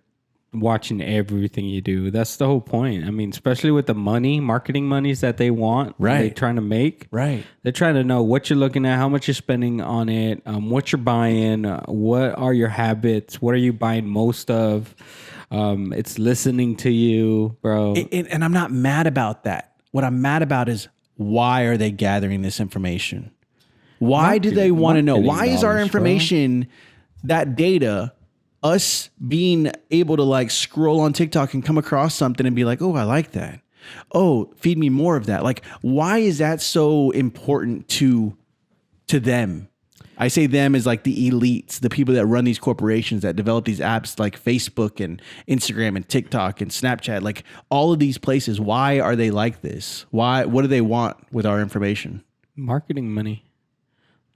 watching everything you do. That's the whole point. I mean, especially with the marketing monies that they want, Right. they're trying to make. Right. They're trying to know what you're looking at, how much you're spending on it, what you're buying, what are your habits, what are you buying most of. It's listening to you, bro. And I'm not mad about that. What I'm mad about is why are they gathering this information? Why do they want to know? Why is our information, that data, us being able to like scroll on TikTok and come across something and be like, oh, I like that. Oh, feed me more of that. Like, why is that so important to them? I say them as like the elites, the people that run these corporations that develop these apps like Facebook and Instagram and TikTok and Snapchat, like all of these places. Why are they like this? Why? What do they want with our information? Marketing money.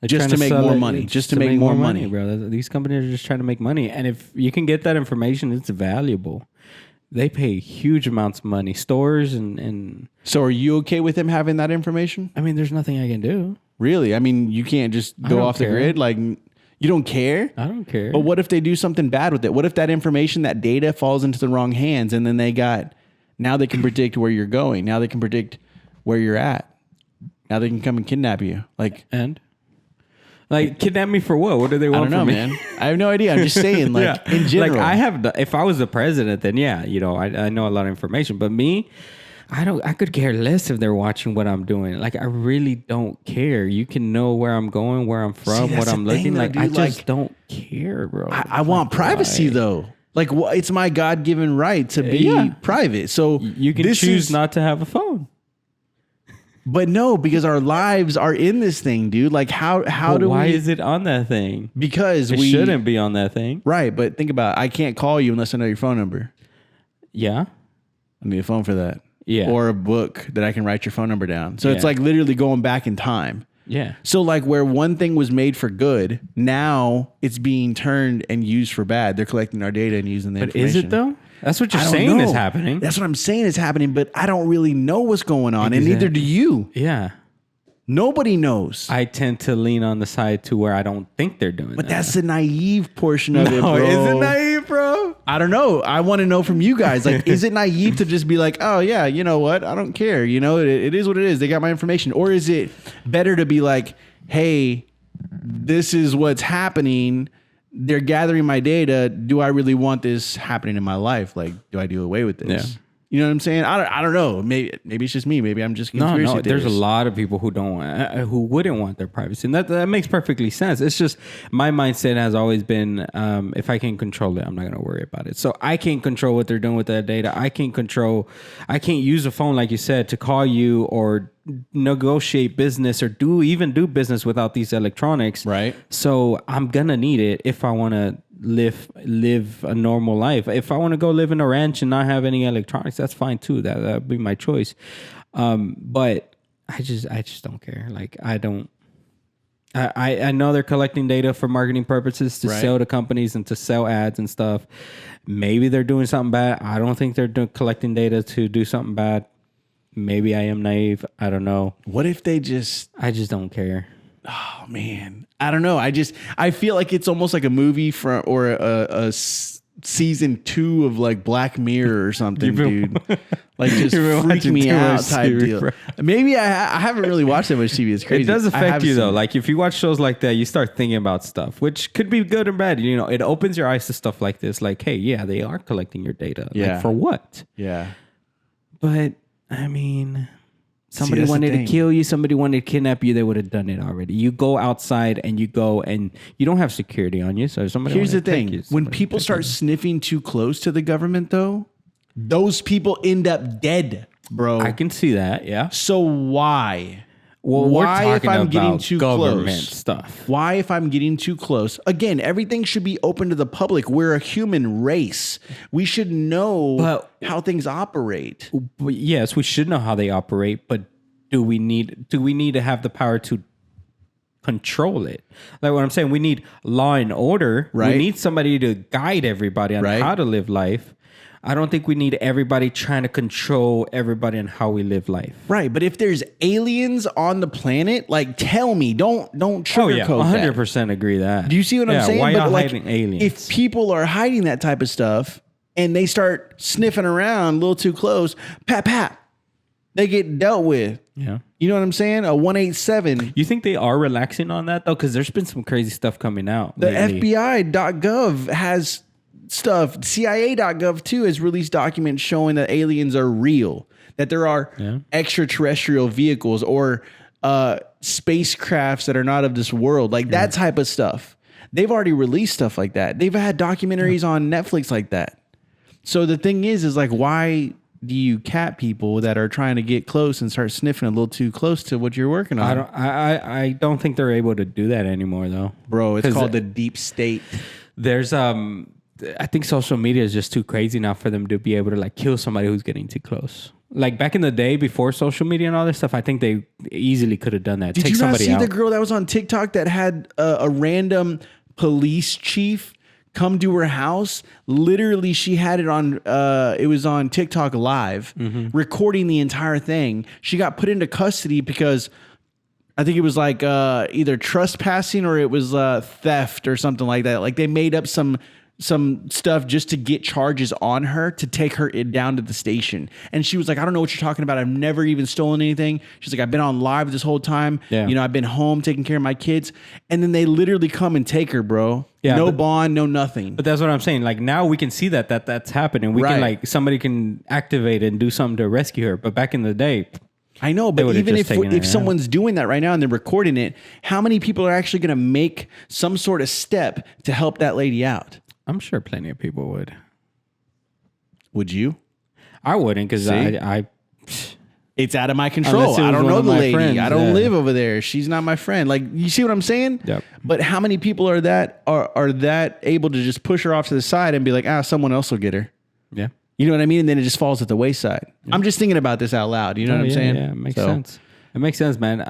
They're Just trying to make sell more it, money. Just to make more money, bro. These companies are just trying to make money. And if you can get that information, it's valuable. They pay huge amounts of money. Stores and So are you okay with them having that information? I mean, there's nothing I can do. Really? I mean, you can't just go off the grid? Like, you don't care? I don't care. But what if they do something bad with it? What if that information, that data falls into the wrong hands and then now they can predict where you're going. Now they can predict where you're at. Now they can come and kidnap you. Like, kidnap me for what? What do they want I don't know, from me? man. I have no idea. I'm just saying, like, in general. Like, if I was the president, then yeah, I know a lot of information. But me, I could care less if they're watching what I'm doing. Like, I really don't care. You can know where I'm going, where I'm from, what I'm looking like. I just don't care, bro. I want privacy, though. Like, it's my God-given right to be private. So You can choose not to have a phone. But no, because our lives are in this thing, dude. Like, why is it on that thing? Because it shouldn't be on that thing. Right, but think about it. I can't call you unless I know your phone number. Yeah. I need a phone for that. Yeah. Or a book that I can write your phone number down. So it's like literally going back in time. Yeah. So like where one thing was made for good, now it's being turned and used for bad. They're collecting our data and using the information. But is it though? That's what you're saying is happening. That's what I'm saying is happening, but I don't really know what's going on, and neither do you. Yeah. Nobody knows. I tend to lean on the side to where I don't think they're doing that. But that's the naive portion of it, bro. Is it naive, bro? I don't know. I want to know from you guys. Like, is it naive to just be like, oh, yeah, you know what? I don't care. You know, it is what it is. They got my information. Or is it better to be like, hey, this is what's happening. They're gathering my data. Do I really want this happening in my life? Like, do I do away with this? Yeah. You know what I'm saying? I don't know. Maybe it's just me. Maybe I'm just conspiracy No. There's a theorist. lot of people who wouldn't want their privacy, and that makes perfectly sense. It's just my mindset has always been, if I can control it, I'm not gonna worry about it. So I can't control what they're doing with that data. I can't use a phone like you said to call you or negotiate business or do business without these electronics. Right. So I'm gonna need it if I want to live a normal life. If I want to go live in a ranch and not have any electronics, that's fine too. That'd be my choice. But I just don't care. Like I know they're collecting data for marketing purposes to sell to companies and to sell ads and stuff. Maybe they're doing something bad. I don't think they're collecting data to do something bad. Maybe I am naive. I don't know. What if they I just don't care. Oh man, I don't know. I feel like it's almost like a movie or a season 2 of like Black Mirror or something, dude. Like just freak me out type deal. Bro. Maybe I haven't really watched that much TV. It's crazy. It does affect you though. Like if you watch shows like that, you start thinking about stuff, which could be good or bad. You know, it opens your eyes to stuff like this. Like, hey, yeah, they are collecting your data. Yeah. Like, for what? Yeah. But I mean, somebody wanted to kill you, somebody wanted to kidnap you, they would have done it already. You go outside and you don't have security on you. So somebody. Here's the thing: when people start sniffing too close to the government, though, those people end up dead, bro. I can see that. Yeah. So why? Well, why we're if talking I'm about getting too government close? Stuff. Why if I'm getting too close? Again, everything should be open to the public. We're a human race. We should know how things operate. Yes, we should know how they operate, but do we need to have the power to control it? Like what I'm saying, we need law and order. Right. We need somebody to guide everybody on how to live life. I don't think we need everybody trying to control everybody on how we live life. Right, but if there's aliens on the planet, like tell me, don't sugarcoat that. 100% agree that. Do you see what I'm saying? Why but y'all like, hiding aliens? if people are hiding that type of stuff and they start sniffing around a little too close, pat, pat, they get dealt with. Yeah. You know what I'm saying? A 187. You think they are relaxing on that though? Because there's been some crazy stuff coming out. The lately. FBI.gov has stuff. CIA.gov too has released documents showing that aliens are real, that there are extraterrestrial vehicles or spacecrafts that are not of this world, like that type of stuff. They've already released stuff like that. They've had documentaries on Netflix like that. So the thing is like, why do you cat people that are trying to get close and start sniffing a little too close to what you're working on? I don't think they're able to do that anymore though. Bro, it's called the deep state. There's I think social media is just too crazy now for them to be able to like kill somebody who's getting too close. Like back in the day before social media and all this stuff, I think they easily could have done that. Did you not see the girl that was on TikTok that had a random police chief come to her house? Literally, she had it on, it was on TikTok live, recording the entire thing. She got put into custody because I think it was like either trespassing or it was theft or something like that. Like they made up some stuff just to get charges on her to take her down to the station. And she was like, I don't know what you're talking about. I've never even stolen anything. She's like, I've been on live this whole time. Yeah. You know, I've been home taking care of my kids. And then they literally come and take her, bro. Yeah, no bond, no nothing. But that's what I'm saying. Like now we can see that's happening. We can like somebody can activate and do something to rescue her. But back in the day, I know, but even if someone's doing that right now and they're recording it, how many people are actually going to make some sort of step to help that lady out? I'm sure plenty of people would. Would you? I wouldn't because I it's out of my control. I don't know the lady. Friends, I don't live over there. She's not my friend. Like, you see what I'm saying? Yep. But how many people are that able to just push her off to the side and be like, someone else will get her? Yeah. You know what I mean? And then it just falls at the wayside. Yeah. I'm just thinking about this out loud. You know what I'm saying? Yeah, it makes sense. It makes sense, man.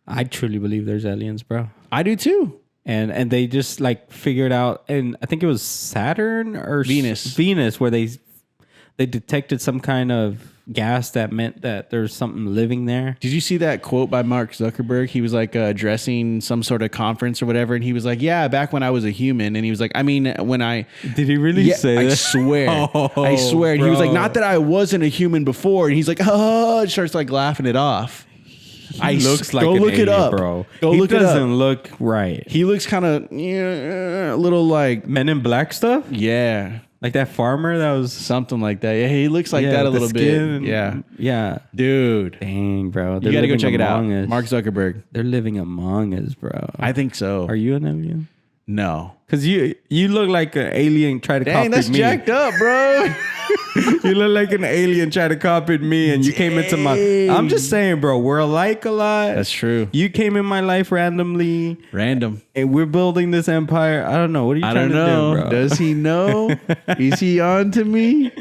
I truly believe there's aliens, bro. I do too. And they just like figured out, and I think it was Saturn or Venus, where they detected some kind of gas that meant that there's something living there. Did you see that quote by Mark Zuckerberg? He was like addressing some sort of conference or whatever, and he was like, "Yeah, back when I was a human," and he was like, "I mean, when I did he really say that? I swear, I swear." And he was like, "Not that I wasn't a human before," and he's like, "Oh," starts like laughing it off. He looks like go an look alien, it up, bro. Go he look it up. Doesn't look right. He looks kind of a little like Men in Black stuff. Yeah, like that farmer that was something like that. Yeah, he looks like that a little bit. Yeah, dude. Dang, bro. You gotta go check it out. Mark Zuckerberg. They're living among us, bro. I think so. Are you an alien? No, because you look like an alien try to copy me. That's jacked up, bro. You look like an alien trying to copy me, and you came into my. I'm just saying, bro. We're alike a lot. That's true. You came in my life randomly, and we're building this empire. I don't know. What are you trying to do, bro? Does he know? Is he on to me?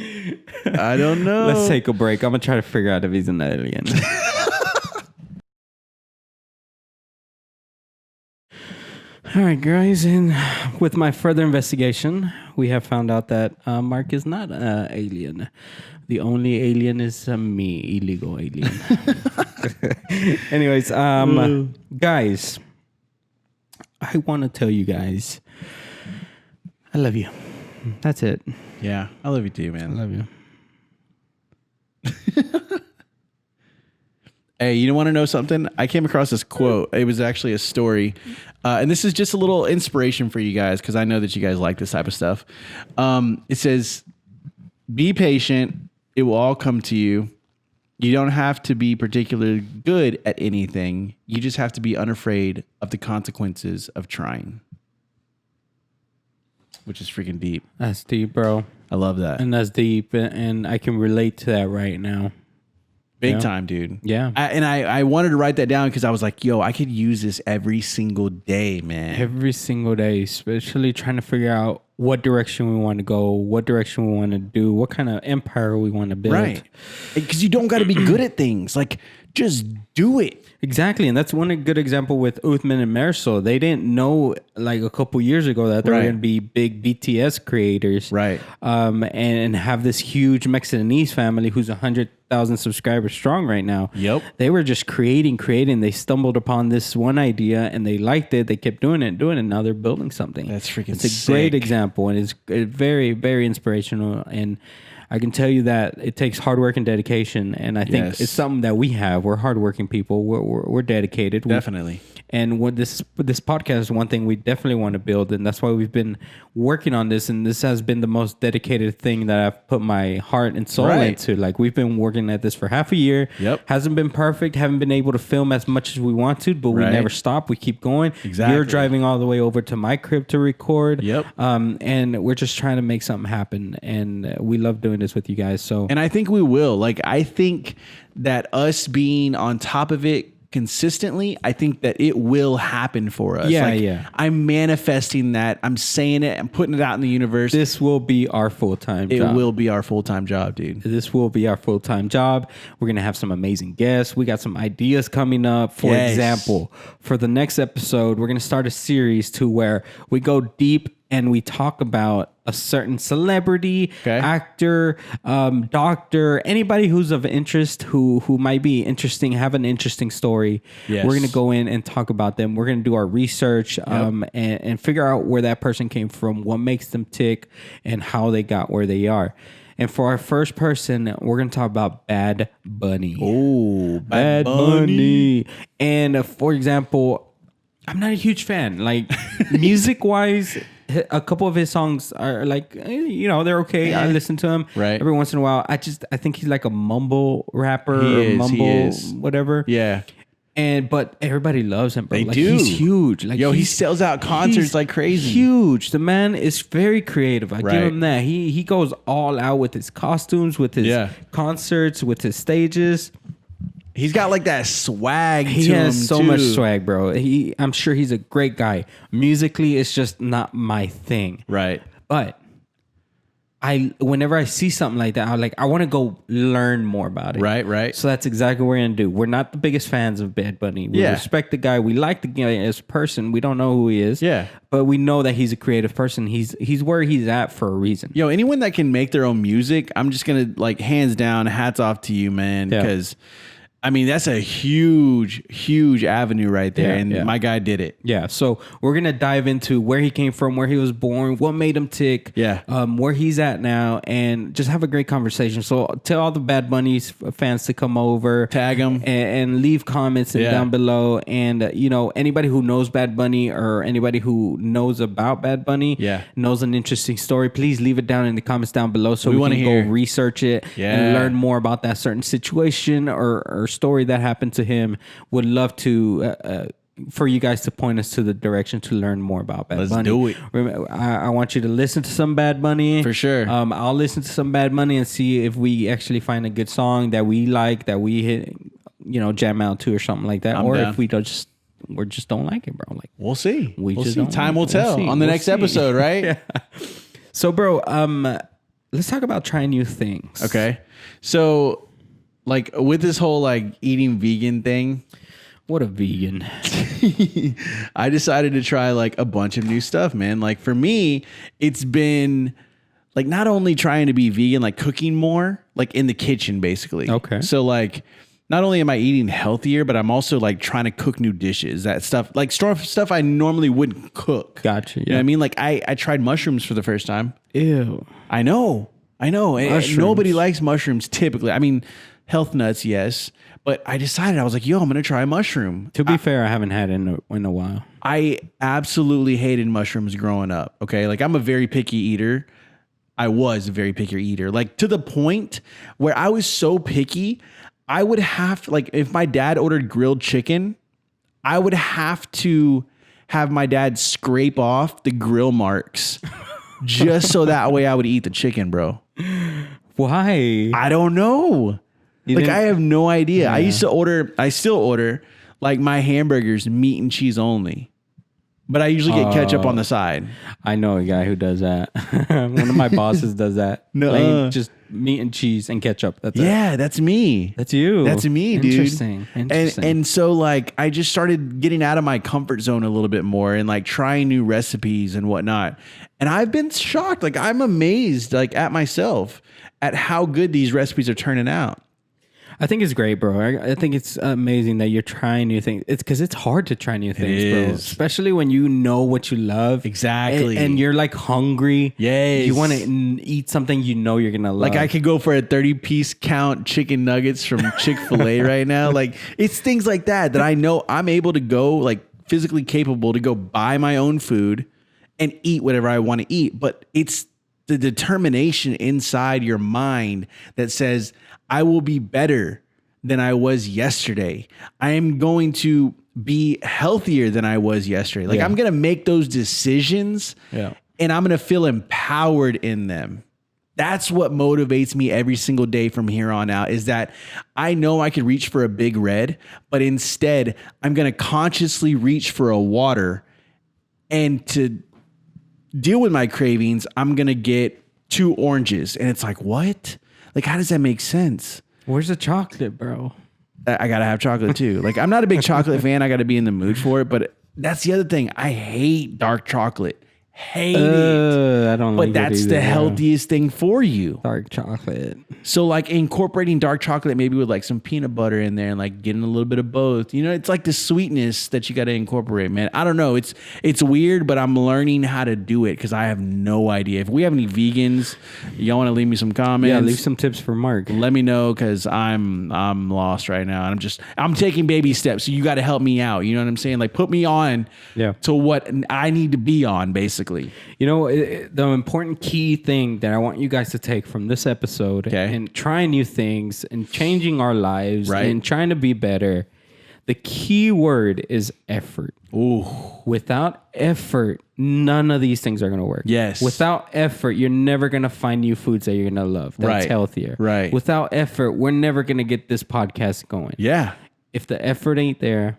I don't know. Let's take a break. I'm gonna try to figure out if he's an alien. All right, guys, and with my further investigation, we have found out that Mark is not an alien. The only alien is me, illegal alien. Anyways, guys, I want to tell you guys, I love you. That's it. Yeah, I love you too, man. I love you. Hey, you want to know something? I came across this quote. It was actually a story. And this is just a little inspiration for you guys because I know that you guys like this type of stuff. It says, be patient. It will all come to you. You don't have to be particularly good at anything. You just have to be unafraid of the consequences of trying. Which is freaking deep. That's deep, bro. I love that. And that's deep. And I can relate to that right now. Big time, dude. Yeah. I wanted to write that down because I was like, yo, I could use this every single day, man. Every single day, especially trying to figure out what direction we want to go, what direction we want to do, what kind of empire we want to build. Right. Because you don't got to be good at things. Like, just do it. Exactly, and that's one good example with Uthman and Marisol. They didn't know like a couple years ago that they were Right. going to be big BTS creators, Right. And have this huge Mexicanese family who's 100,000 subscribers strong right now. Yep. They were just creating. They stumbled upon this one idea and they liked it. They kept doing it, and now they're building something. That's freaking It's a sick. great example, and it's very, very inspirational. And I can tell you that it takes hard work and dedication, and I think Yes. it's something that we have. We're hardworking people. We're dedicated. Definitely. And what this podcast is one thing we definitely want to build, and that's why we've been working on this. And this has been the most dedicated thing that I've put my heart and soul Right. into. Like we've been working at this for half a year. Yep. Hasn't been perfect. Haven't been able to film as much as we want to, but we Right. never stop. We keep going. Exactly. You're driving all the way over to my crib to record. Yep. And we're just trying to make something happen, and we love doing this with you guys. So And I think we will. Like, I think that us being on top of it consistently, I think that it will happen for us. Yeah, Like, yeah. I'm manifesting that. I'm saying it. I'm putting it out in the universe. this will be our full-time It job. will be our full-time job, dude. This will be our full-time job. We're going to have some amazing guests. We got some ideas coming up. For Yes. example, for the next episode, we're going to start a series to where we go deep and we talk about a certain celebrity, Okay. actor, doctor, anybody who's of interest, who might be interesting, have an interesting story. Yes. We're going to go in and talk about them. We're going to do our research and figure out where that person came from, what makes them tick, and how they got where they are. And for our first person, we're going to talk about Bad Bunny. Oh, Bad Bunny. And for example, I'm not a huge fan. Like music wise, a couple of his songs are like, they're okay. I listen to them Right. every once in a while. I think he's like a mumble rapper He or is, mumble he is. whatever. Yeah. But everybody loves him, bro. They Like, do. He's huge. Like Yo, he he's- sells out concerts he's like crazy. Huge. The man is very creative. I Right. give him that. He goes all out with his costumes, with his Yeah. concerts, with his stages. He's got like that swag He to has him, so too. much swag, bro. I'm sure he's a great guy. Musically, it's just not my thing. Right. But whenever I see something like that, I want to go learn more about it. Right, right. So that's exactly what we're gonna do. We're not the biggest fans of Bad Bunny. We Yeah. respect the guy. We like the guy as a person. We don't know who he is. Yeah. But we know that he's a creative person. He's where he's at for a reason. Yo, anyone that can make their own music, I'm just gonna like hands down, hats off to you, man. Yeah. Because I mean, that's a huge, huge avenue right there. Yeah, and yeah. my guy did it. Yeah, so we're gonna dive into where he came from, where he was born, what made him tick, Yeah. where he's at now, and just have a great conversation. So tell all the Bad Bunny fans to come over, Tag 'em. and leave comments Yeah. down below. And anybody who knows Bad Bunny or anybody who knows about Bad Bunny, Yeah. knows an interesting story, please leave it down in the comments down below so we wanna can hear. go research it Yeah. and learn more about that certain situation or story that happened to him. Would love to for you guys to point us to the direction to learn more about Bad Let's Bunny. do it. Remember, I want you to listen to some Bad Bunny For sure. I'll listen to some Bad Bunny and see if we actually find a good song that we like, that we hit, jam out to or something like that, I'm or down. if we just don't like it, bro. Like We'll see. We We'll just see. don't Time know. will tell We'll see. on the We'll next see. episode, right? Yeah. So, bro, let's talk about trying new things. Okay. So, like with this whole like eating vegan thing, What a vegan. I decided to try like a bunch of new stuff, man. Like for me, it's been like not only trying to be vegan, like cooking more, like in the kitchen, basically. Okay. So like, not only am I eating healthier, but I'm also like trying to cook new dishes. That stuff, like stuff I normally wouldn't cook. Gotcha. You know what I mean? Like I tried mushrooms for the first time. Ew. I know. And Mushrooms. nobody likes mushrooms typically. I mean, health nuts, yes. But I decided, I was like, yo, I'm going to try a mushroom. To be fair, I haven't had it in a while. I absolutely hated mushrooms growing up. Okay. Like I'm a very picky eater. I was a very picky eater, like to the point where I was so picky, I would have, like, if my dad ordered grilled chicken, I would have to have my dad scrape off the grill marks just so that way I would eat the chicken, bro. Why? I don't know. You Like, didn't- I have no idea. I Yeah. used to order, I still order like my hamburgers, meat and cheese only. but I usually get ketchup on the side. I know a guy who does that. One of my bosses does that. Plain, just meat and cheese and ketchup. That's it. Yeah, that's me. That's you. That's me, dude. Interesting. And so like I just started getting out of my comfort zone a little bit more and like trying new recipes and whatnot. And I've been shocked. Like I'm amazed like at myself at how good these recipes are turning out. I think it's great, bro. I think it's amazing that you're trying new things. It's because it's hard to try new things, bro. Especially when you know what you love. Exactly. And you're like hungry. Yes. You want to eat something you know you're going to love. Like I could go for a 30-piece count chicken nuggets from Chick-fil-A right now. Like it's things like that I know I'm able to go, like physically capable to go buy my own food and eat whatever I want to eat. But it's the determination inside your mind that says, I will be better than I was yesterday. I am going to be healthier than I was yesterday. Like I'm going to make those decisions and I'm going to feel empowered in them. That's what motivates me every single day from here on out, is that I know I could reach for a Big Red, but instead I'm going to consciously reach for a water, and to deal with my cravings, I'm going to get 2 oranges. And it's like, what? Like, how does that make sense? Where's the chocolate, bro? I got to have chocolate too. Like, I'm not a big chocolate fan. I got to be in the mood for it. But that's the other thing. I hate dark chocolate. Hate it. I don't but like that's it either, the healthiest thing for you. Dark chocolate. So like incorporating dark chocolate, maybe with like some peanut butter in there and like getting a little bit of both, you know, it's like the sweetness that you got to incorporate, man. I don't know. It's weird, but I'm learning how to do it because I have no idea. If we have any vegans, y'all want to leave me some comments? Yeah, leave some tips for Mark. Let me know, because I'm lost right now. And I'm taking baby steps. So you got to help me out. You know what I'm saying? Like put me on to what I need to be on, basically. You know, the important key thing that I want you guys to take from this episode and trying new things and changing our lives and trying to be better, the key word is effort. Ooh. Without effort, none of these things are going to work. Yes. Without effort, you're never going to find new foods that you're going to love. That's healthier. Right. Without effort, we're never going to get this podcast going. Yeah. If the effort ain't there,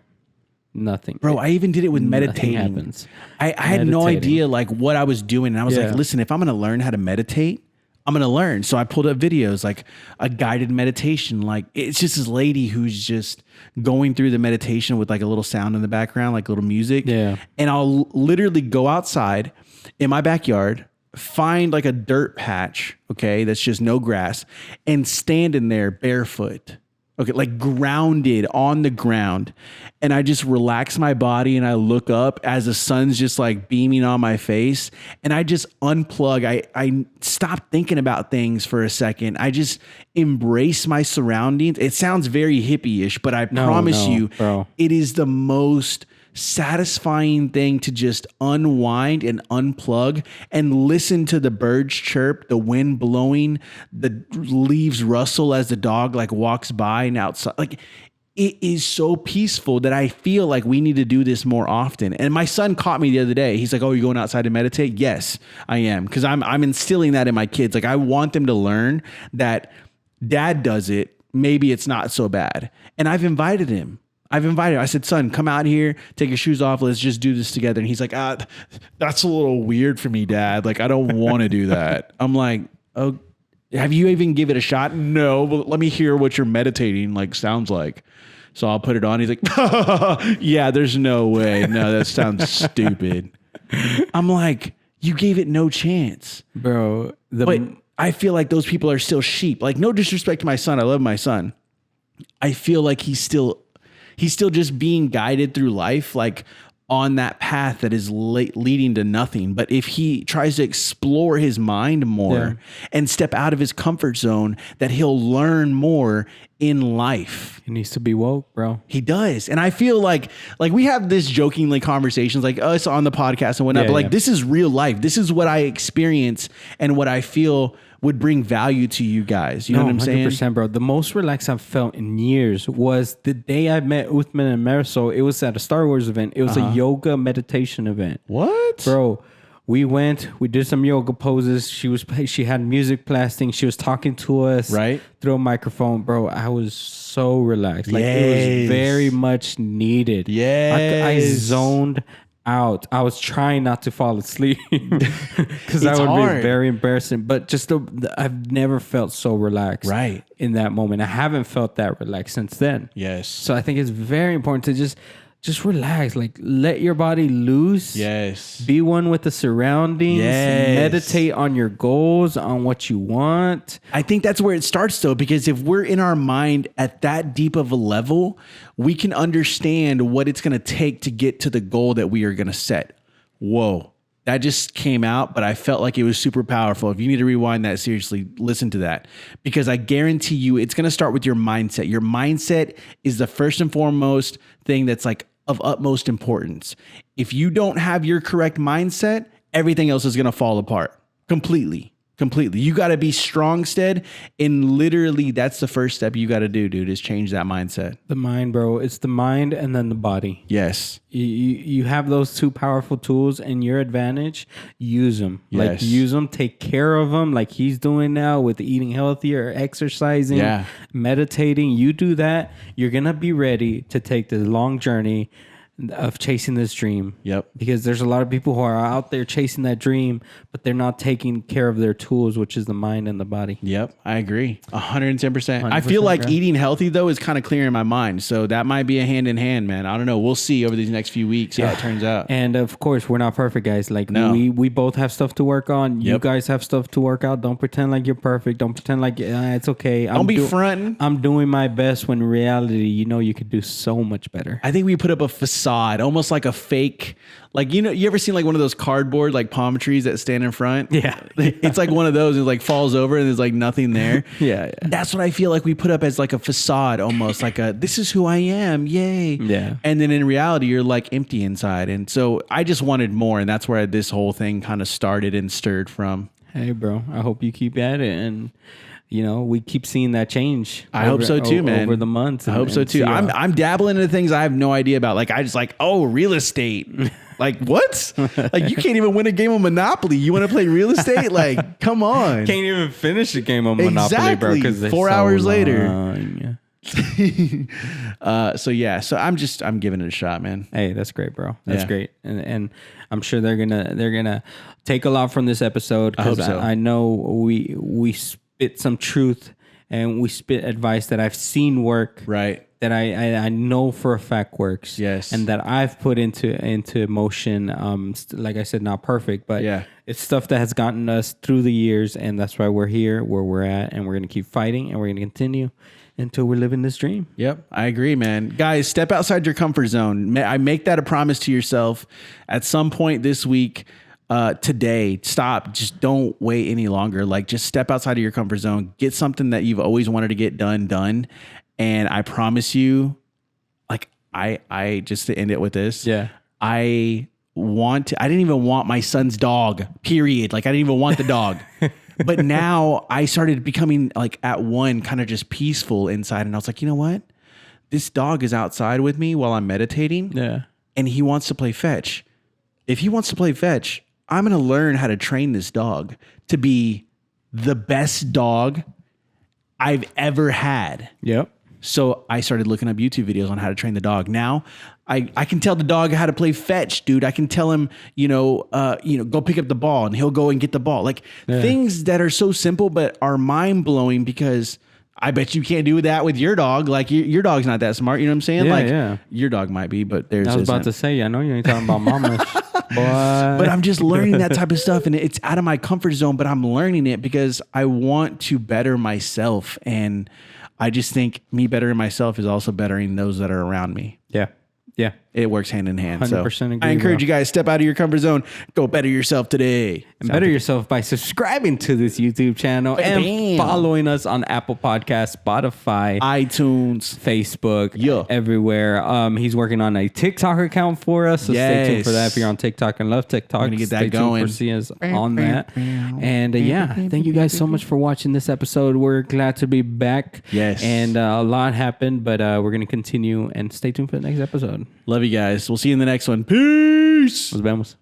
nothing. Bro, I even did it with meditating. Happens. I had no idea like what I was doing. And I was like, listen, if I'm going to learn how to meditate, I'm going to learn. So I pulled up videos, like a guided meditation. Like it's just this lady who's just going through the meditation with like a little sound in the background, like little music. Yeah. And I'll literally go outside in my backyard, find like a dirt patch, okay, that's just no grass, and stand in there barefoot. Okay, like grounded on the ground. And I just relax my body and I look up as the sun's just like beaming on my face. And I just unplug. I stop thinking about things for a second. I just embrace my surroundings. It sounds very hippie-ish, but I promise you, bro, it is the most satisfying thing to just unwind and unplug and listen to the birds chirp, the wind blowing, the leaves rustle as the dog like walks by and outside. Like it is so peaceful that I feel like we need to do this more often. And my son caught me the other day. He's like, "Oh, you're going outside to meditate?" Yes, I am. Because I'm instilling that in my kids. Like I want them to learn that dad does it. Maybe it's not so bad. And I've invited him. I said, "Son, come out here, take your shoes off. Let's just do this together." And he's like, "That's a little weird for me, Dad. Like, I don't want to do that." I'm like, "Oh, have you even give it a shot?" "No, but let me hear what you're meditating like sounds like." So I'll put it on. He's like, "Yeah, there's no way. No, that sounds stupid." I'm like, "You gave it no chance." Bro. But I feel like those people are still sheep. Like, no disrespect to my son. I love my son. I feel like he's still just being guided through life, like on that path that is leading to nothing. But if he tries to explore his mind more and step out of his comfort zone, that he'll learn more in life. He needs to be woke, bro. He does. And I feel like we have this jokingly conversations like us on the podcast and whatnot, but like this is real life. This is what I experience and what I feel would bring value to you guys. You know what I'm saying? 100%, bro. The most relaxed I've felt in years was the day I met Uthman and Marisol. It was at a Star Wars event. It was a yoga meditation event. What? Bro, we did some yoga poses. She had music blasting. She was talking to us through a microphone. Bro, I was so relaxed. Like it was very much needed. Yes. I zoned out. I was trying not to fall asleep because that would hard. be very embarrassing. But just I've never felt so relaxed Right. in that moment. I haven't felt that relaxed since then. Yes. So I think it's very important to just relax. Like let your body loose. Yes. Be one with the surroundings. Yes. Meditate on your goals, on what you want. I think that's where it starts though, because if we're in our mind at that deep of a level, we can understand what it's going to take to get to the goal that we are going to set. Whoa. That just came out, but I felt like it was super powerful. If you need to rewind that, seriously, listen to that. Because I guarantee you, it's going to start with your mindset. Your mindset is the first and foremost thing that's like of utmost importance. If you don't have your correct mindset, everything else is going to fall apart completely. You got to be strong, Stead. And literally, that's the first step you got to do, dude, is change that mindset. The mind, bro. It's the mind and then the body. Yes. You have those two powerful tools in your advantage. Use them. Yes. Like use them. Take care of them, like he's doing now with eating healthier, exercising, meditating. You do that, you're gonna be ready to take the long journey of chasing this dream. Yep. Because there's a lot of people who are out there chasing that dream, but they're not taking care of their tools, which is the mind and the body. Yep. I agree. 110%. I feel like bro. eating healthy, though, is kind of clearing my mind. So that might be a hand in hand, man. I don't know. We'll see over these next few weeks how it turns out. And of course, we're not perfect, guys. Like No. we both have stuff to work on. You Yep. guys have stuff to work out. Don't pretend like you're perfect. Don't pretend like it's okay. Don't be fronting. I'm doing my best when in reality, you could do so much better. I think we put up a facade, almost like a fake, like, you ever seen like one of those cardboard like palm trees that stand in front? Yeah. It's like one of those. It like falls over and there's like nothing there. Yeah. That's what I feel like we put up as like a facade, almost like this is who I am. Yay. Yeah. And then in reality, you're like empty inside. And so I just wanted more. And that's where this whole thing kind of started and stirred from. Hey, bro. I hope you keep at it, and we keep seeing that change. I hope so too, man. Over the months. I hope so too. I'm dabbling into things I have no idea about. Like I just like, real estate. Like what? Like you can't even win a game of Monopoly. You want to play real estate? Like, come on. Can't even finish a game of Monopoly, bro. Because 4 hours later. long. So I'm giving it a shot, man. Hey, that's great, bro. That's Yeah. great, and I'm sure they're gonna take a lot from this episode. I hope so. I know we spit some truth and we spit advice that I've seen work, Right. that I know for a fact works, Yes. and that I've put into motion. Like I said, not perfect, but Yeah. it's stuff that has gotten us through the years, and that's why we're here, where we're at, and we're gonna keep fighting, and we're gonna continue until we're living this dream. Yep, I agree, man. Guys, step outside your comfort zone. I make that a promise to yourself at some point this week. Today, stop. Just don't wait any longer. Like, just step outside of your comfort zone. Get something that you've always wanted to get done. And I promise you, like, I just to end it with this. Yeah. I didn't even want my son's dog, period. Like, I didn't even want the dog. But now I started becoming like at one kind of just peaceful inside. And I was like, you know what? This dog is outside with me while I'm meditating. Yeah. And he wants to play fetch. If he wants to play fetch, I'm going to learn how to train this dog to be the best dog I've ever had. Yep. So I started looking up YouTube videos on how to train the dog. Now I can tell the dog how to play fetch, dude. I can tell him, go pick up the ball, and he'll go and get the ball. Like things that are so simple, but are mind blowing, because I bet you can't do that with your dog. Like your dog's not that smart. You know what I'm saying? Yeah, Your dog might be, but there's. I was about to say, I know you ain't talking about mamas. But I'm just learning that type of stuff, and it's out of my comfort zone, but I'm learning it because I want to better myself. And I just think me bettering myself is also bettering those that are around me. Yeah. Yeah. It works hand in hand. 100% So agree, I encourage bro. you guys, step out of your comfort zone. Go better yourself today. And better yourself by subscribing to this YouTube channel and Bam. following us on Apple Podcasts, Spotify, iTunes. Facebook, Yeah. everywhere. He's working on a TikTok account for us, so stay tuned Yes. for that. If you're on TikTok and love TikTok, We're gonna get that stay tuned going. for seeing us on that. And thank you guys so much for watching this episode. We're glad to be back. Yes. And a lot happened, but we're going to continue, and stay tuned for the next episode. Love you guys. We'll see you in the next one. Peace. Nos vemos.